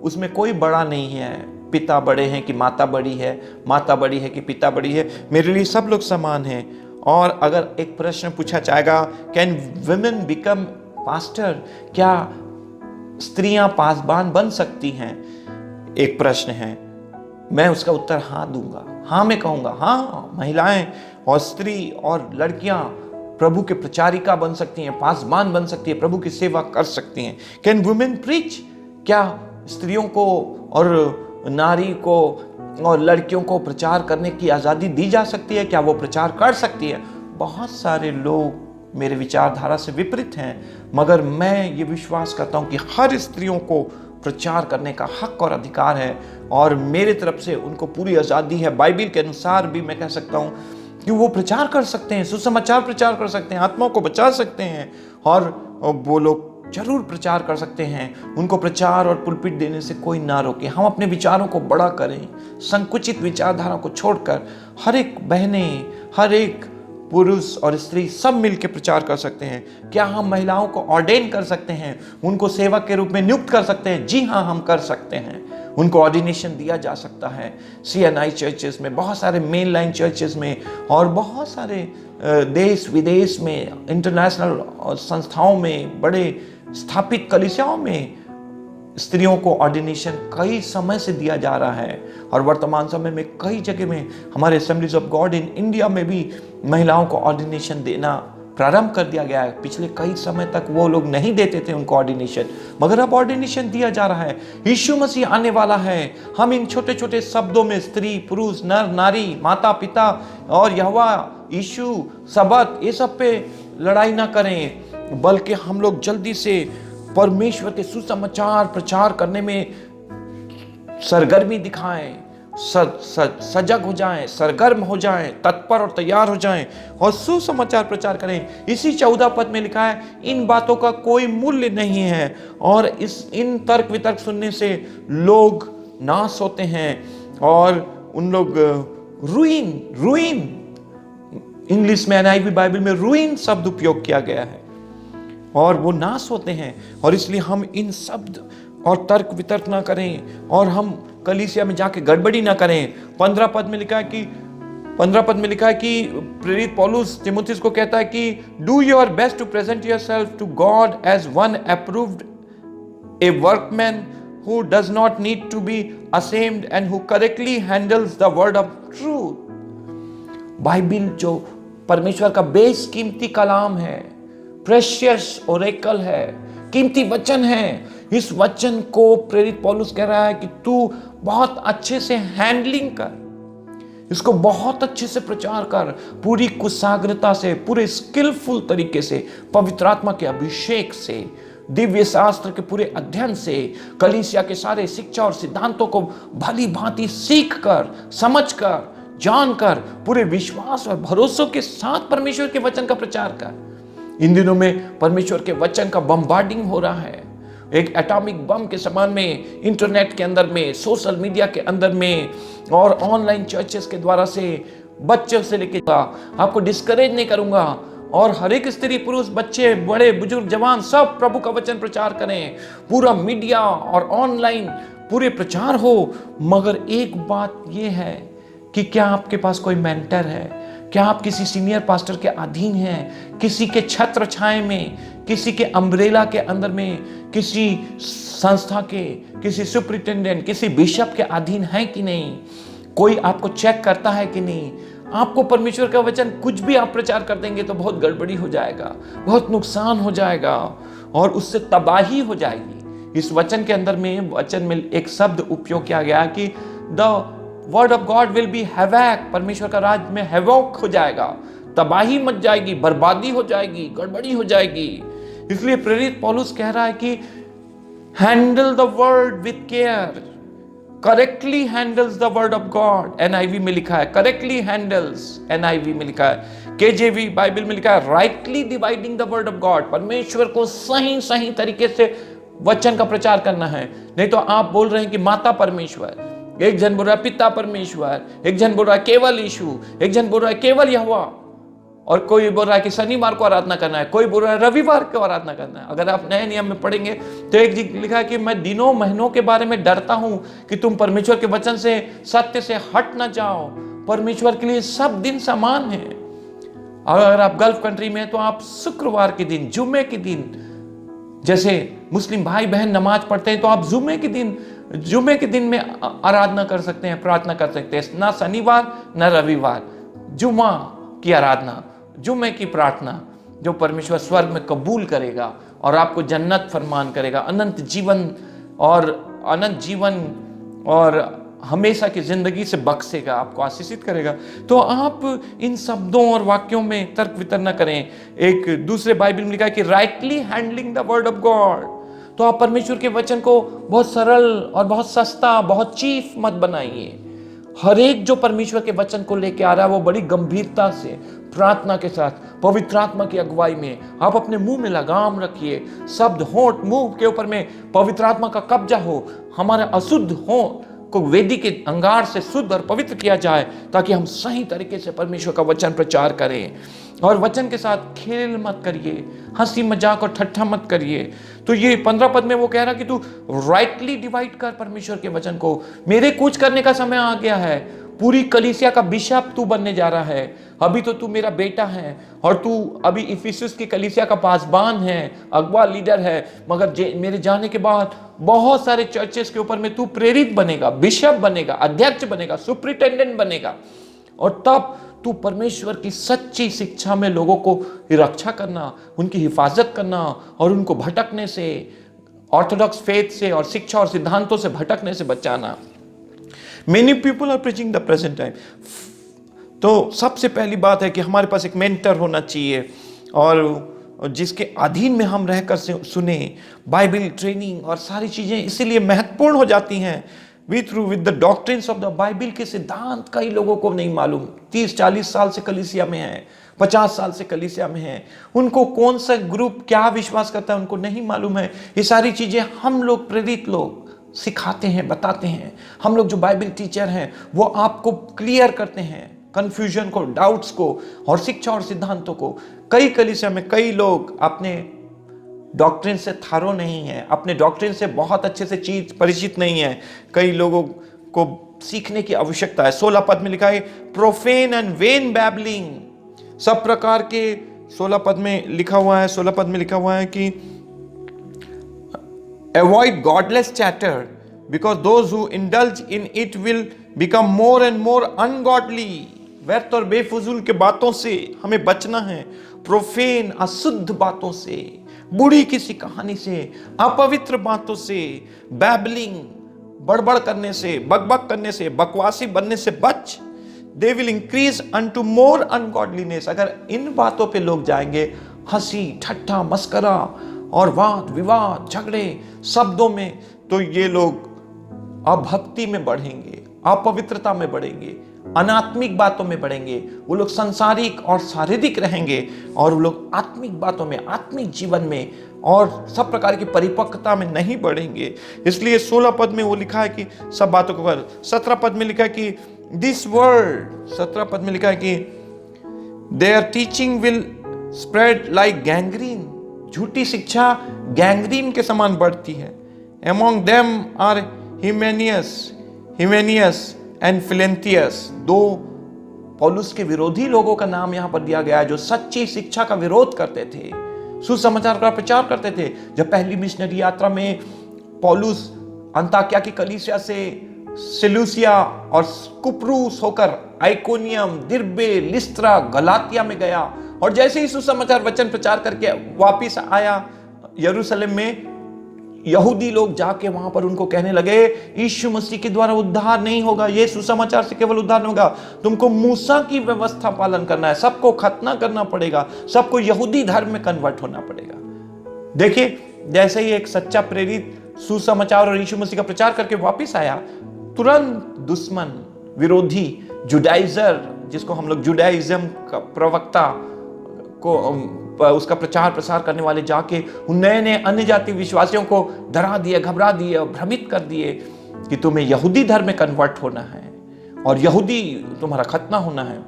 उसमें कोई बड़ा नहीं है। पिता बड़े हैं कि माता बड़ी है, माता बड़ी है कि पिता बड़ी है, मेरे लिए सब लोग समान हैं। और अगर एक प्रश्न पूछा जाएगा, कैन वुमेन बिकम पास्टर, क्या स्त्रियां पासबान बन सकती हैं, एक प्रश्न है। मैं उसका उत्तर हाँ दूंगा। हाँ मैं कहूँगा, हाँ महिलाएं और स्त्री और लड़कियां प्रभु के प्रचारिका बन सकती हैं, पासबान बन सकती है, प्रभु की सेवा कर सकती हैं। कैन वुमेन प्रीच, क्या स्त्रियों को और नारी को और लड़कियों को प्रचार करने की आज़ादी दी जा सकती है, क्या वो प्रचार कर सकती है? बहुत सारे लोग मेरे विचारधारा से विपरीत हैं, मगर मैं ये विश्वास करता हूँ कि हर स्त्रियों को प्रचार करने का हक और अधिकार है, और मेरे तरफ से उनको पूरी आज़ादी है। बाइबल के अनुसार भी मैं कह सकता हूँ कि वो प्रचार कर सकते हैं, सुसमाचार प्रचार कर सकते हैं, आत्माओं को बचा सकते हैं, और वो लोग जरूर प्रचार कर सकते हैं। उनको प्रचार और पुलपिट देने से कोई ना रोके। हम अपने विचारों को बड़ा करें, संकुचित विचारधारा को छोड़कर हर एक बहने, हर एक पुरुष और स्त्री सब मिलकर प्रचार कर सकते हैं। क्या हम महिलाओं को ऑर्डेन कर सकते हैं, उनको सेवक के रूप में नियुक्त कर सकते हैं? जी हाँ, हम कर सकते हैं। उनको ऑर्डिनेशन दिया जा सकता है। CNI चर्चेस में, बहुत सारे मेन लाइन चर्चेस में, और बहुत सारे देश विदेश में, इंटरनेशनल संस्थाओं में, बड़े स्थापित कलीसियाओं में स्त्रियों को ऑर्डिनेशन कई समय से दिया जा रहा है। और वर्तमान समय में कई जगह में हमारे assemblies of God in India में भी महिलाओं को ऑर्डिनेशन देना प्रारंभ कर दिया गया है। पिछले कई समय तक वो लोग नहीं देते थे उनको ऑर्डिनेशन, मगर अब ऑर्डिनेशन दिया जा रहा है। यीशु मसीह आने वाला है। हम इन छोटे छोटे शब्दों में स्त्री, पुरुष, नर, नारी, माता, पिता और यहोवा, यीशु, सबत, ये सब पे लड़ाई ना करें, बल्कि हम लोग जल्दी से परमेश्वर के सुसमाचार प्रचार करने में सरगर्मी दिखाएं, सजग हो जाएं, सरगर्म हो जाएं, तत्पर और तैयार हो जाएं और सुसमाचार प्रचार करें। इसी 14 पद में लिखा है, इन बातों का कोई मूल्य नहीं है और इन तर्क वितर्क सुनने से लोग नाश होते हैं। और उन लोग रुइन, इंग्लिश में NIV बाइबल में रुइन शब्द उपयोग किया गया है, और वो नाश होते हैं। और इसलिए हम इन शब्द और तर्क वितर्क ना करें, और हम कलीसिया में जाके गड़बड़ी ना करें। 15 पद में लिखा है कि प्रेरित पौलुस तीमुथियुस को कहता है कि do your best to present yourself to God as one approved, a workman who does not need to be ashamed and who correctly handles the word of truth। Bible जो परमेश्वर का बेशकीमती कलाम है, प्रेशियस ओरेकल है, कीमती वचन है, इस वचन को प्रेरित पौलुस कह रहा है कि तू बहुत अच्छे से हैंडलिंग कर, इसको बहुत अच्छे से प्रचार कर, पूरी कुशाग्रता से, पूरे स्किलफुल तरीके से, पवित्र आत्मा के अभिषेक से, दिव्य शास्त्र के पूरे अध्ययन से, कलीसिया के सारे शिक्षा और सिद्धांतों को भली भांति सीख कर, समझ कर, जानकर, पूरे विश्वास और भरोसों के साथ परमेश्वर के वचन का प्रचार कर। इन दिनों में परमेश्वर के वचन का बम्बार्डिंग हो रहा है, एक एटॉमिक बम के समान में, इंटरनेट के अंदर में, सोशल मीडिया के अंदर में, और ऑनलाइन चर्चेस के द्वारा से, बच्चों से लेकर, आपको डिस्करेज नहीं करूंगा, और हर एक स्त्री, पुरुष, बच्चे, बड़े, बुजुर्ग, जवान, सब प्रभु का वचन प्रचार करें। पूरा मीडिया और ऑनलाइन पूरे प्रचार हो। मगर एक बात यह है कि क्या आपके पास कोई मेंटर है? क्या आप किसी सीनियर पास्टर के अधीन हैं? किसी के छत्र छाए में, किसी के अम्ब्रेला के अंदर में, किसी संस्था के, किसी सुपरिटेंडेंट, किसी बिशप के अधीन है कि नहीं? कोई आपको चेक करता है कि नहीं? आपको परमेश्वर का वचन कुछ भी आप प्रचार कर देंगे तो बहुत गड़बड़ी हो जाएगा, बहुत नुकसान हो जाएगा, और उससे तबाही हो जाएगी। इस वचन के अंदर में, वचन में एक शब्द उपयोग किया गया कि the word of God will be havoc, परमेश्वर का राज में हैवॉक हो जाएगा, तबाही मच जाएगी, बर्बादी हो जाएगी, गड़बड़ी हो जाएगी। इसलिए प्रेरित पौलुस कह रहा है कि handle the word with care, correctly handles the word of God. NIV में लिखा है करेक्टली हैंडल्स, NIV में लिखा है, KJV बाइबल में लिखा है rightly dividing the word of God. परमेश्वर को सही तरीके से वचन का प्रचार करना है। नहीं तो आप बोल रहे हैं कि माता परमेश्वर, एक जन बोल रहा है पिता परमेश्वर, एक जन बोल रहा है केवल यीशु, एक जन बोल रहा है केवल यहोवा, और कोई बोल रहा है कि शनिवार को आराधना करना है, कोई बोल रहा है रविवार को आराधना करना है। अगर आप नए नियम में पढ़ेंगे तो एक जी लिखा है कि मैं दिनों महीनों के बारे में डरता हूं कि तुम परमेश्वर के वचन से, सत्य से हट ना जाओ। परमेश्वर के लिए सब दिन समान है। अगर आप गल्फ कंट्री में हैं तो आप शुक्रवार के दिन, जुम्मे के दिन, जैसे मुस्लिम भाई बहन नमाज पढ़ते हैं तो आप जुम्मे के दिन में आराधना कर सकते हैं, प्रार्थना कर सकते हैं। ना शनिवार ना रविवार, जुम्मा की आराधना, जुम्मे की प्रार्थना, जो परमेश्वर स्वर्ग में कबूल करेगा और आपको जन्नत फरमान करेगा, अनंत जीवन और हमेशा की जिंदगी से बख्शेगा, आपको आशीषित करेगा। तो आप इन शब्दों और वाक्यों में तर्क वितर्क न करें। एक दूसरे बाइबल में लिखा है कि rightly handling the word of God. तो आप परमेश्वर के वचन को बहुत सरल और बहुत सस्ता, बहुत चीफ मत बनाइए। हर एक जो परमेश्वर के वचन को लेके आ रहा है वो बड़ी गंभीरता से प्रार्थना के साथ पवित्र आत्मा की अगुवाई में आप अपने मुंह में लगाम रखिए। शब्द होंठ मुंह के ऊपर में पवित्र आत्मा का कब्जा हो, हमारे अशुद्ध होंठ को वेदी के अंगार से शुद्ध और पवित्र किया जाए, ताकि हम सही तरीके से परमेश्वर का वचन प्रचार करें। और वचन के साथ खेल मत करिए, हंसी मजाक और ठट्ठा मत करिए। तो ये 15 पद में वो कह रहा कि तू राइटली डिवाइड कर परमेश्वर के वचन को। मेरे कूच करने का समय आ गया है, पूरी कलीसिया का बिशप तू बनने जा रहा है। अभी तो तू मेरा बेटा है और तू अभी इफिसुस की कलीसिया का पासबान है, अगवा लीडर है, मगर मेरे जाने के बाद बहुत सारे चर्चेस के ऊपर में तू प्रेरित बनेगा, बिशप बनेगा, अध्यक्ष बनेगा, सुपरिटेंडेंट बनेगा। और तब तू परमेश्वर की सच्ची शिक्षा में लोगों को रक्षा करना, उनकी हिफाजत करना और उनको भटकने से, ऑर्थोडॉक्स फेथ से और शिक्षा और सिद्धांतों से भटकने से बचाना। Many people are preaching the present time. तो सबसे पहली बात है कि हमारे पास एक मेंटर होना चाहिए और जिसके अधीन में हम रहकर सुने। बाइबल ट्रेनिंग और सारी चीजें इसीलिए महत्वपूर्ण हो जाती हैं। With the doctrines of the Bible के सिद्धांत कई लोगों को नहीं मालूम। 30-40 साल से कलीसिया में है, 50 साल से कलीसिया में है, उनको कौन सा ग्रुप क्या विश्वास करता है उनको नहीं मालूम है। ये सारी चीजें हम लोग प्रेरित लोग सिखाते हैं, बताते हैं। हम लोग जो बाइबल टीचर हैं वो आपको क्लियर करते हैं कंफ्यूजन को, डाउट्स को और शिक्षा और सिद्धांतों को। कई कलीसिया में कई लोग अपने डॉक्ट्रिन से थारो नहीं है, अपने डॉक्ट्रिन से बहुत अच्छे से चीज परिचित नहीं है। कई लोगों को सीखने की आवश्यकता है। 16 पद में लिखा है प्रोफेन एंड वेन बैबलिंग। सब प्रकार के 16 पद में लिखा हुआ है, 16 पद में लिखा हुआ है कि avoid godless chatter because those who indulge in it will become more and more ungodly। व्यर्थ और बेफजूल के बातों से हमें बचना है। प्रोफेन अशुद्ध बातों से, बूढ़ी किसी कहानी से, अपवित्र बातों से, बैबलिंग बड़बड़ करने से, बकबक करने से, बकवासी बनने से बच। They will increase unto more ungodliness। अगर इन बातों पे लोग जाएंगे, हंसी ठट्ठा मस्करा और वाद विवाद झगड़े शब्दों में, तो ये लोग अभक्ति में बढ़ेंगे, अपवित्रता में बढ़ेंगे, अनात्मिक बातों में बढ़ेंगे। वो लोग सांसारिक और शारीरिक रहेंगे और वो लोग आत्मिक बातों में, आत्मिक जीवन में और सब प्रकार की परिपक्वता में नहीं बढ़ेंगे। इसलिए 16 पद में वो लिखा है कि सब बातों को कर। 17 पद में लिखा है कि दिस वर्ड, 17 पद में लिखा है कि there teaching will spread like gangrene. झूठी शिक्षा गैंग्रीन के समान बढ़ती है। Among them are Hymenaeus and Philetus. 2 पौलुस के विरोधी लोगों का नाम यहां पर दिया गया है, जो सच्ची शिक्षा का विरोध करते थे, सुसमाचार का प्रचार करते थे। जब पहली मिशनरी यात्रा में पौलुस अंताकिया की कलीसिया से सेलूसिया और कुप्रूस होकर आइकोनियम, दिर्बे, लिस्त्रा, गलातिया में गया और जैसे ही सुसमाचार वचन प्रचार करके वापिस आया यरूशलेम में, यहूदी लोग जाके वहां पर उनको कहने लगे यीशु मसीह के द्वारा उद्धार नहीं होगा, ये सुसमाचार से केवल उद्धार नहीं होगा, तुमको मूसा की व्यवस्था पालन करना है, सबको खतना करना पड़ेगा, सबको यहूदी धर्म में कन्वर्ट होना पड़ेगा। देखिए, जैसे ही एक सच्चा प्रेरित सुसमाचार और यीशु मसीह का प्रचार करके वापिस आया, तुरंत दुश्मन, विरोधी, जुडाइजर, जिसको हम लोग जुडाइज्म का प्रवक्ता को उसका प्रचार प्रसार करने वाले जाके उन नए नए अन्य जाति विश्वासियों को डरा दिए, घबरा दिए और भ्रमित कर दिए कि तुम्हें यहूदी धर्म में कन्वर्ट होना है और यहूदी तुम्हारा खतना होना है।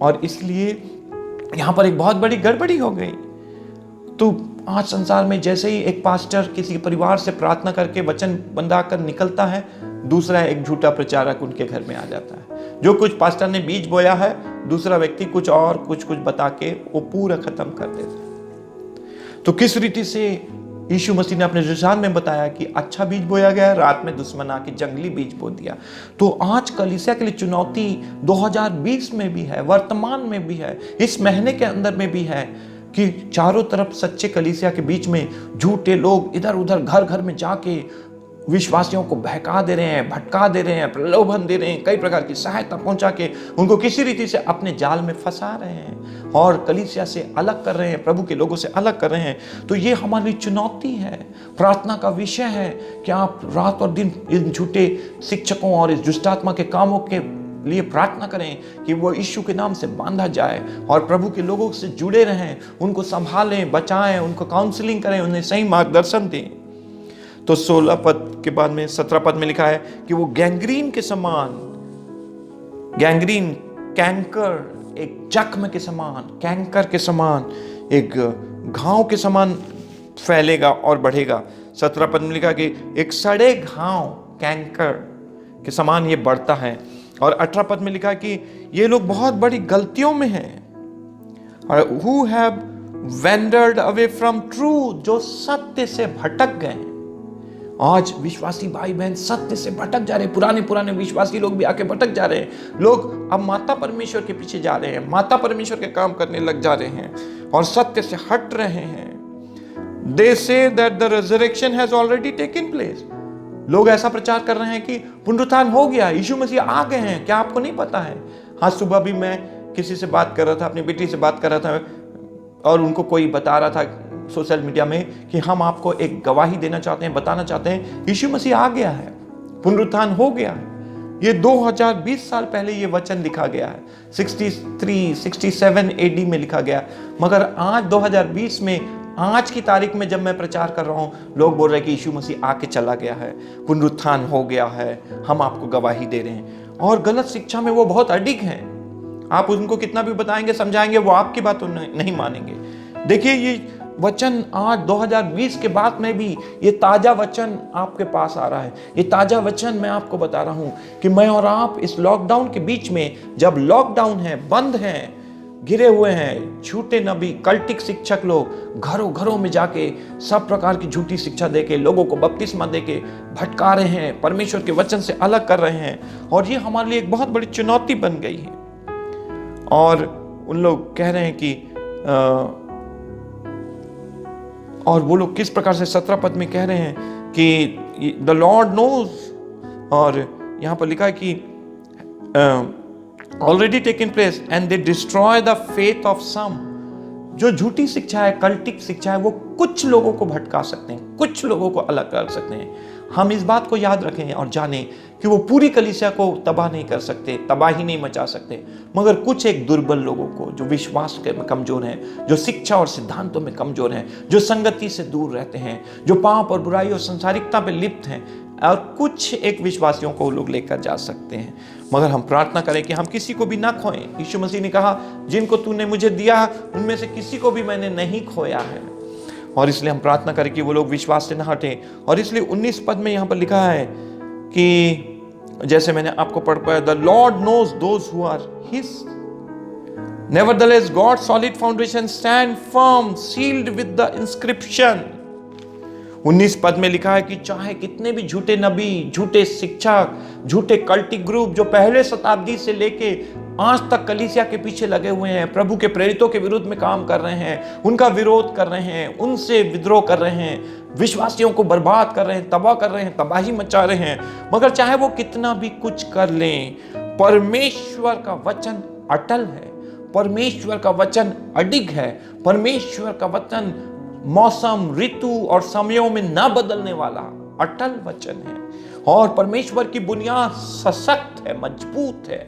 और इसलिए यहां पर एक बहुत बड़ी गड़बड़ी हो गई। तो आज संसार में जैसे ही एक पास्टर किसी परिवार से प्रार्थना करके वचन बंधाकर निकलता है, दूसरा एक झूठा प्रचारक उनके घर में आ जाता है। जो कुछ पास्टर ने बीज बोया है, दूसरा व्यक्ति कुछ और कुछ बता के वो पूरा खत्म कर देता है। तो किस रीति से यीशु मसीह ने अपने रुझान में बताया कि अच्छा बीज बोया गया, रात में दुश्मन आके जंगली बीज बो दिया। तो आज कलीसिया के लिए चुनौती 2020 में भी है, वर्तमान में भी है, इस महीने के अंदर में भी है कि चारों तरफ सच्चे कलीसिया के बीच में झूठे लोग इधर उधर घर घर में जाके विश्वासियों को बहका दे रहे हैं, भटका दे रहे हैं, प्रलोभन दे रहे हैं, कई प्रकार की सहायता पहुंचा के उनको किसी रीति से अपने जाल में फंसा रहे हैं और कलीसिया से अलग कर रहे हैं, प्रभु के लोगों से अलग कर रहे हैं। तो ये हमारी चुनौती है, प्रार्थना का विषय है कि आप रात और दिन इन झूठे शिक्षकों और इस दुष्ट आत्मा के कामों के लिए प्रार्थना करें कि वो यीशु के नाम से बांधा जाए और प्रभु के लोगों से जुड़े रहें, उनको संभालें, बचाएं, उनको काउंसलिंग करें, उन्हें सही मार्गदर्शन दें। तो 16 पद के बाद में 17 पद में लिखा है कि वो गैंग्रीन के समान, गैंग्रीन कैंकर, एक जख्म के समान, कैंकर के समान, एक घाव के समान फैलेगा और बढ़ेगा। 17 पद में लिखा कि एक सड़े घाव कैंकर के समान ये बढ़ता है। और 18 पद में लिखा कि ये लोग बहुत बड़ी गलतियों में हैं और who have wandered away from truth, जो सत्य से भटक गए। आज विश्वासी भाई बहन सत्य से भटक जा रहे हैं, पुराने विश्वासी लोग भी आके भटक जा रहे हैं। लोग अब माता परमेश्वर के पीछे जा रहे हैं, माता परमेश्वर के काम करने लग जा रहे हैं और सत्य से हट रहे हैं। They say that the resurrection has already taken place. लोग ऐसा प्रचार कर रहे हैं कि पुनरुत्थान हो गया, यीशु मसीह आ गए हैं। क्या आपको नहीं पता है? हाँ, सुबह भी मैं किसी से बात कर रहा था, अपनी बेटी से बात कर रहा था और उनको कोई बता रहा था सोशल मीडिया में कि हम आपको एक गवाही देना चाहते हैं, बताना चाहते हैं, यीशु मसीह आ गया है, पुनरुत्थान हो गया है। ये 2020 साल पहले ये वचन लिखा गया है, 67 AD में लिखा गया। मगर आज 2020 में, आज की तारीख में जब मैं प्रचार कर रहा हूं, लोग बोल रहे हैं कि यीशु मसीह आके चला गया है, पुनरुत्थान हो गया है, हम आपको गवाही दे रहे हैं। और गलत शिक्षा में वो बहुत अडिग हैं। आप उनको कितना भी बताएंगे, समझाएंगे, वो आपकी बात नहीं मानेंगे। देखिए, ये वचन आज 2020 के बाद में भी ये ताजा वचन आपके पास आ रहा है। ये ताजा वचन मैं आपको बता रहा हूं कि मैं और आप इस लॉकडाउन के बीच में, जब लॉकडाउन है, बंद है, घिरे हुए हैं, झूठे नबी, कल्टिक शिक्षक लोग घरों घरों में जाके सब प्रकार की झूठी शिक्षा देके, लोगों को बपतिस्मा देके भटका रहे हैं, परमेश्वर के वचन से अलग कर रहे हैं। और ये हमारे लिए एक बहुत बड़ी चुनौती बन गई है। और उन लोग कह रहे हैं कि और वो लोग किस प्रकार से 17 पद में कह रहे हैं कि द लॉर्ड नोज, और यहां पर लिखा है कि already taken place and they destroy the faith of some। जो झूठी शिक्षा है, कल्टिक शिक्षा है, वो कुछ लोगों को भटका सकते हैं, कुछ लोगों को अलग कर सकते हैं। हम इस बात को याद रखें और जानें कि वो पूरी कलीसिया को तबाह नहीं कर सकते, तबाही नहीं मचा सकते, मगर कुछ एक दुर्बल लोगों को, जो विश्वास में कमजोर हैं, जो शिक्षा और सिद्धांतों में कमजोर हैं, जो संगति से दूर रहते हैं, जो पाप और बुराई और संसारिकता पे लिप्त हैं, और कुछ एक विश्वासियों को लोग लेकर जा सकते हैं। मगर हम प्रार्थना करें कि हम किसी को भी ना खोएं। यीशु मसीह ने कहा, जिनको तूने मुझे दिया उनमें से किसी को भी मैंने नहीं खोया है। और इसलिए हम प्रार्थना करें कि वो लोग विश्वास से न हटें। और इसलिए 19 पद में यहाँ पर लिखा है कि जैसे मैंने आपको पढ़ पाया, the Lord knows those who are his, nevertheless God solid foundation stand firm sealed with the inscription. 19 पद में लिखा है कि चाहे कितने भी झूठे नबी, झूठे शिक्षक, झूठे कल्टिक ग्रुप जो पहले शताब्दी से लेके आज तक कलीसिया के पीछे लगे हुए हैं, प्रभु के प्रेरितों के विरुद्ध में काम कर रहे हैं, उनका विरोध कर रहे हैं, उनसे विद्रोह कर रहे हैं, विश्वासियों को बर्बाद कर रहे हैं, तबाह कर रहे हैं, तबाही मचा रहे हैं, मगर चाहे वो कितना भी कुछ कर लें, परमेश्वर का वचन अटल है, परमेश्वर का वचन अडिग है, परमेश्वर का वचन मौसम, ऋतु और समयों में ना बदलने वाला अटल वचन है। और परमेश्वर की बुनियाद सशक्त है, मजबूत है,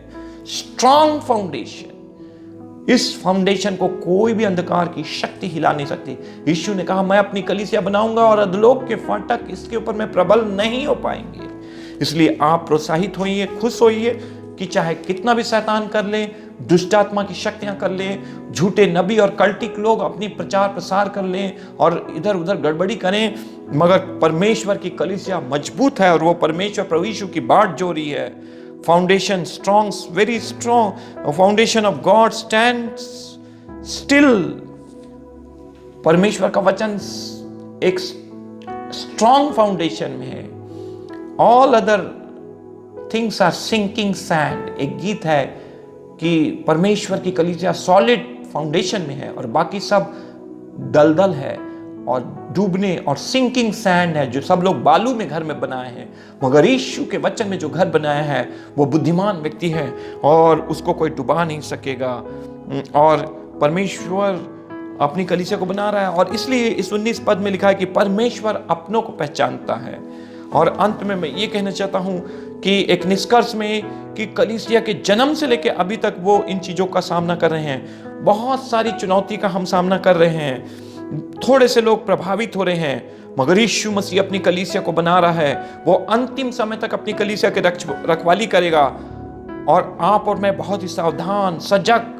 स्ट्रॉन्ग फाउंडेशन। इस फाउंडेशन को कोई भी अंधकार की शक्ति हिला नहीं सकती। यीशु ने कहा, मैं अपनी कलीसिया बनाऊंगा और अधोलोक के फाटक इसके ऊपर में प्रबल नहीं हो पाएंगे। इसलिए आप प्रोत्साहित होइए, खुश होइए कि चाहे कितना भी शैतान कर ले, दुष्ट आत्मा की शक्तियां कर ले, झूठे नबी और कल्टिक लोग अपनी प्रचार प्रसार कर लें और इधर उधर गड़बड़ी करें, मगर परमेश्वर की कलीसिया मजबूत है और वो परमेश्वर प्रभु यीशु की बाट जोड़ी है। Foundation strong, very strong foundation of God stands still. परमेश्वर का वचन एक स्ट्रॉन्ग फाउंडेशन में है। All other things are sinking sand. एक गीत है कि परमेश्वर की कलीसिया सॉलिड फाउंडेशन में है और बाकी सब दलदल है और डूबने और सिंकिंग सैंड है, जो सब लोग बालू में घर में बनाए हैं, मगर यीशु के वचन में जो घर बनाया है वो बुद्धिमान व्यक्ति है और उसको कोई डुबा नहीं सकेगा। और परमेश्वर अपनी कलीसिया को बना रहा है, और इसलिए इस 19 पद में लिखा है कि परमेश्वर अपनों को पहचानता है। और अंत में मैं ये कहना चाहता हूं कि एक निष्कर्ष में कि कलीसिया के जन्म से लेकर अभी तक वो इन चीजों का सामना कर रहे हैं। बहुत सारी चुनौती का हम सामना कर रहे हैं, थोड़े से लोग प्रभावित हो रहे हैं, मगर यीशु मसीह अपनी कलीसिया को बना रहा है। वो अंतिम समय तक अपनी कलीसिया के रखवाली करेगा। और आप और मैं बहुत ही सावधान, सजग,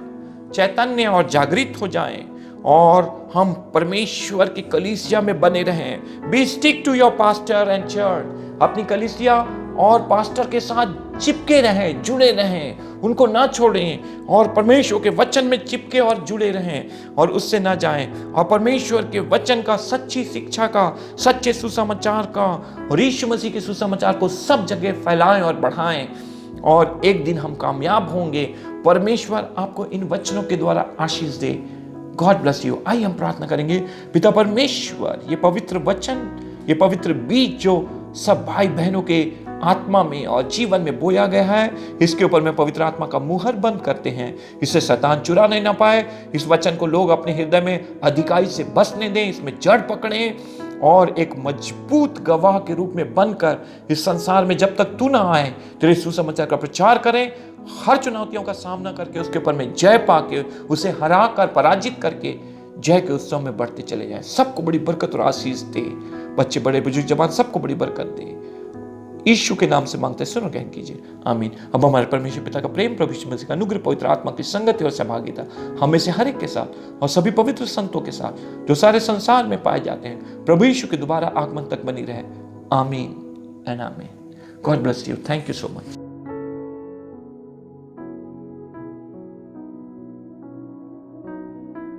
चैतन्य और जागृत हो जाएं और हम परमेश्वर की कलीसिया में बने रहें। Be stick to your pastor and church. अपनी कलीसिया और पास्टर के साथ चिपके रहें, जुड़े रहें, उनको ना छोड़ें और परमेश्वर के वचन में चिपके और जुड़े रहें और उससे ना जाएं। और परमेश्वर के वचन का, सच्ची शिक्षा का, सच्चे सुसमाचार का और यीशु मसीह के सुसमाचार को सब जगह फैलाएं और बढ़ाएं। और एक दिन हम कामयाब होंगे। परमेश्वर आपको इन वचनों के द्वारा आशीष दे। God bless you. आइए हम प्रार्थना करेंगे। पिता परमेश्वर, ये पवित्र वचन, ये पवित्र बीज जो सब भाई बहनों के आत्मा में और जीवन में बोया गया है, इसके ऊपर में पवित्र आत्मा का मुहर बंद करते हैं। इसे शैतान चुरा नहीं ना पाए। इस वचन को लोग अपने हृदय में अधिकाई से बसने दें, इसमें जड़ पकड़ें और एक मजबूत गवाह के रूप में बनकर इस संसार में जब तक तू ना आए तेरे सुसमाचार का प्रचार करें। हर चुनौतियों का सामना करके उसके ऊपर में जय पाके, उसे हरा कर, पराजित करके जय के उत्सव में बढ़ते चले जाएं। सबको बड़ी बरकत और आशीष दे। बच्चे, बड़े, बुजुर्ग, जवान, सबको बड़ी बरकत दे। यीशु के नाम से मांगते सुनो, ग्रहण कीजिए। आमीन। अब हमारे परमेश्वर पिता का प्रेम, प्रभु यीशु मसीह का अनुग्रह, पवित्र आत्मा की संगति और सहभागिता हमें से हर एक के साथ और सभी पवित्र संतों के साथ जो सारे संसार में पाए जाते हैं, प्रभु यीशु के दोबारा आगमन तक बनी रहे। आमीन एंड आमीन। God bless you. Thank you so much.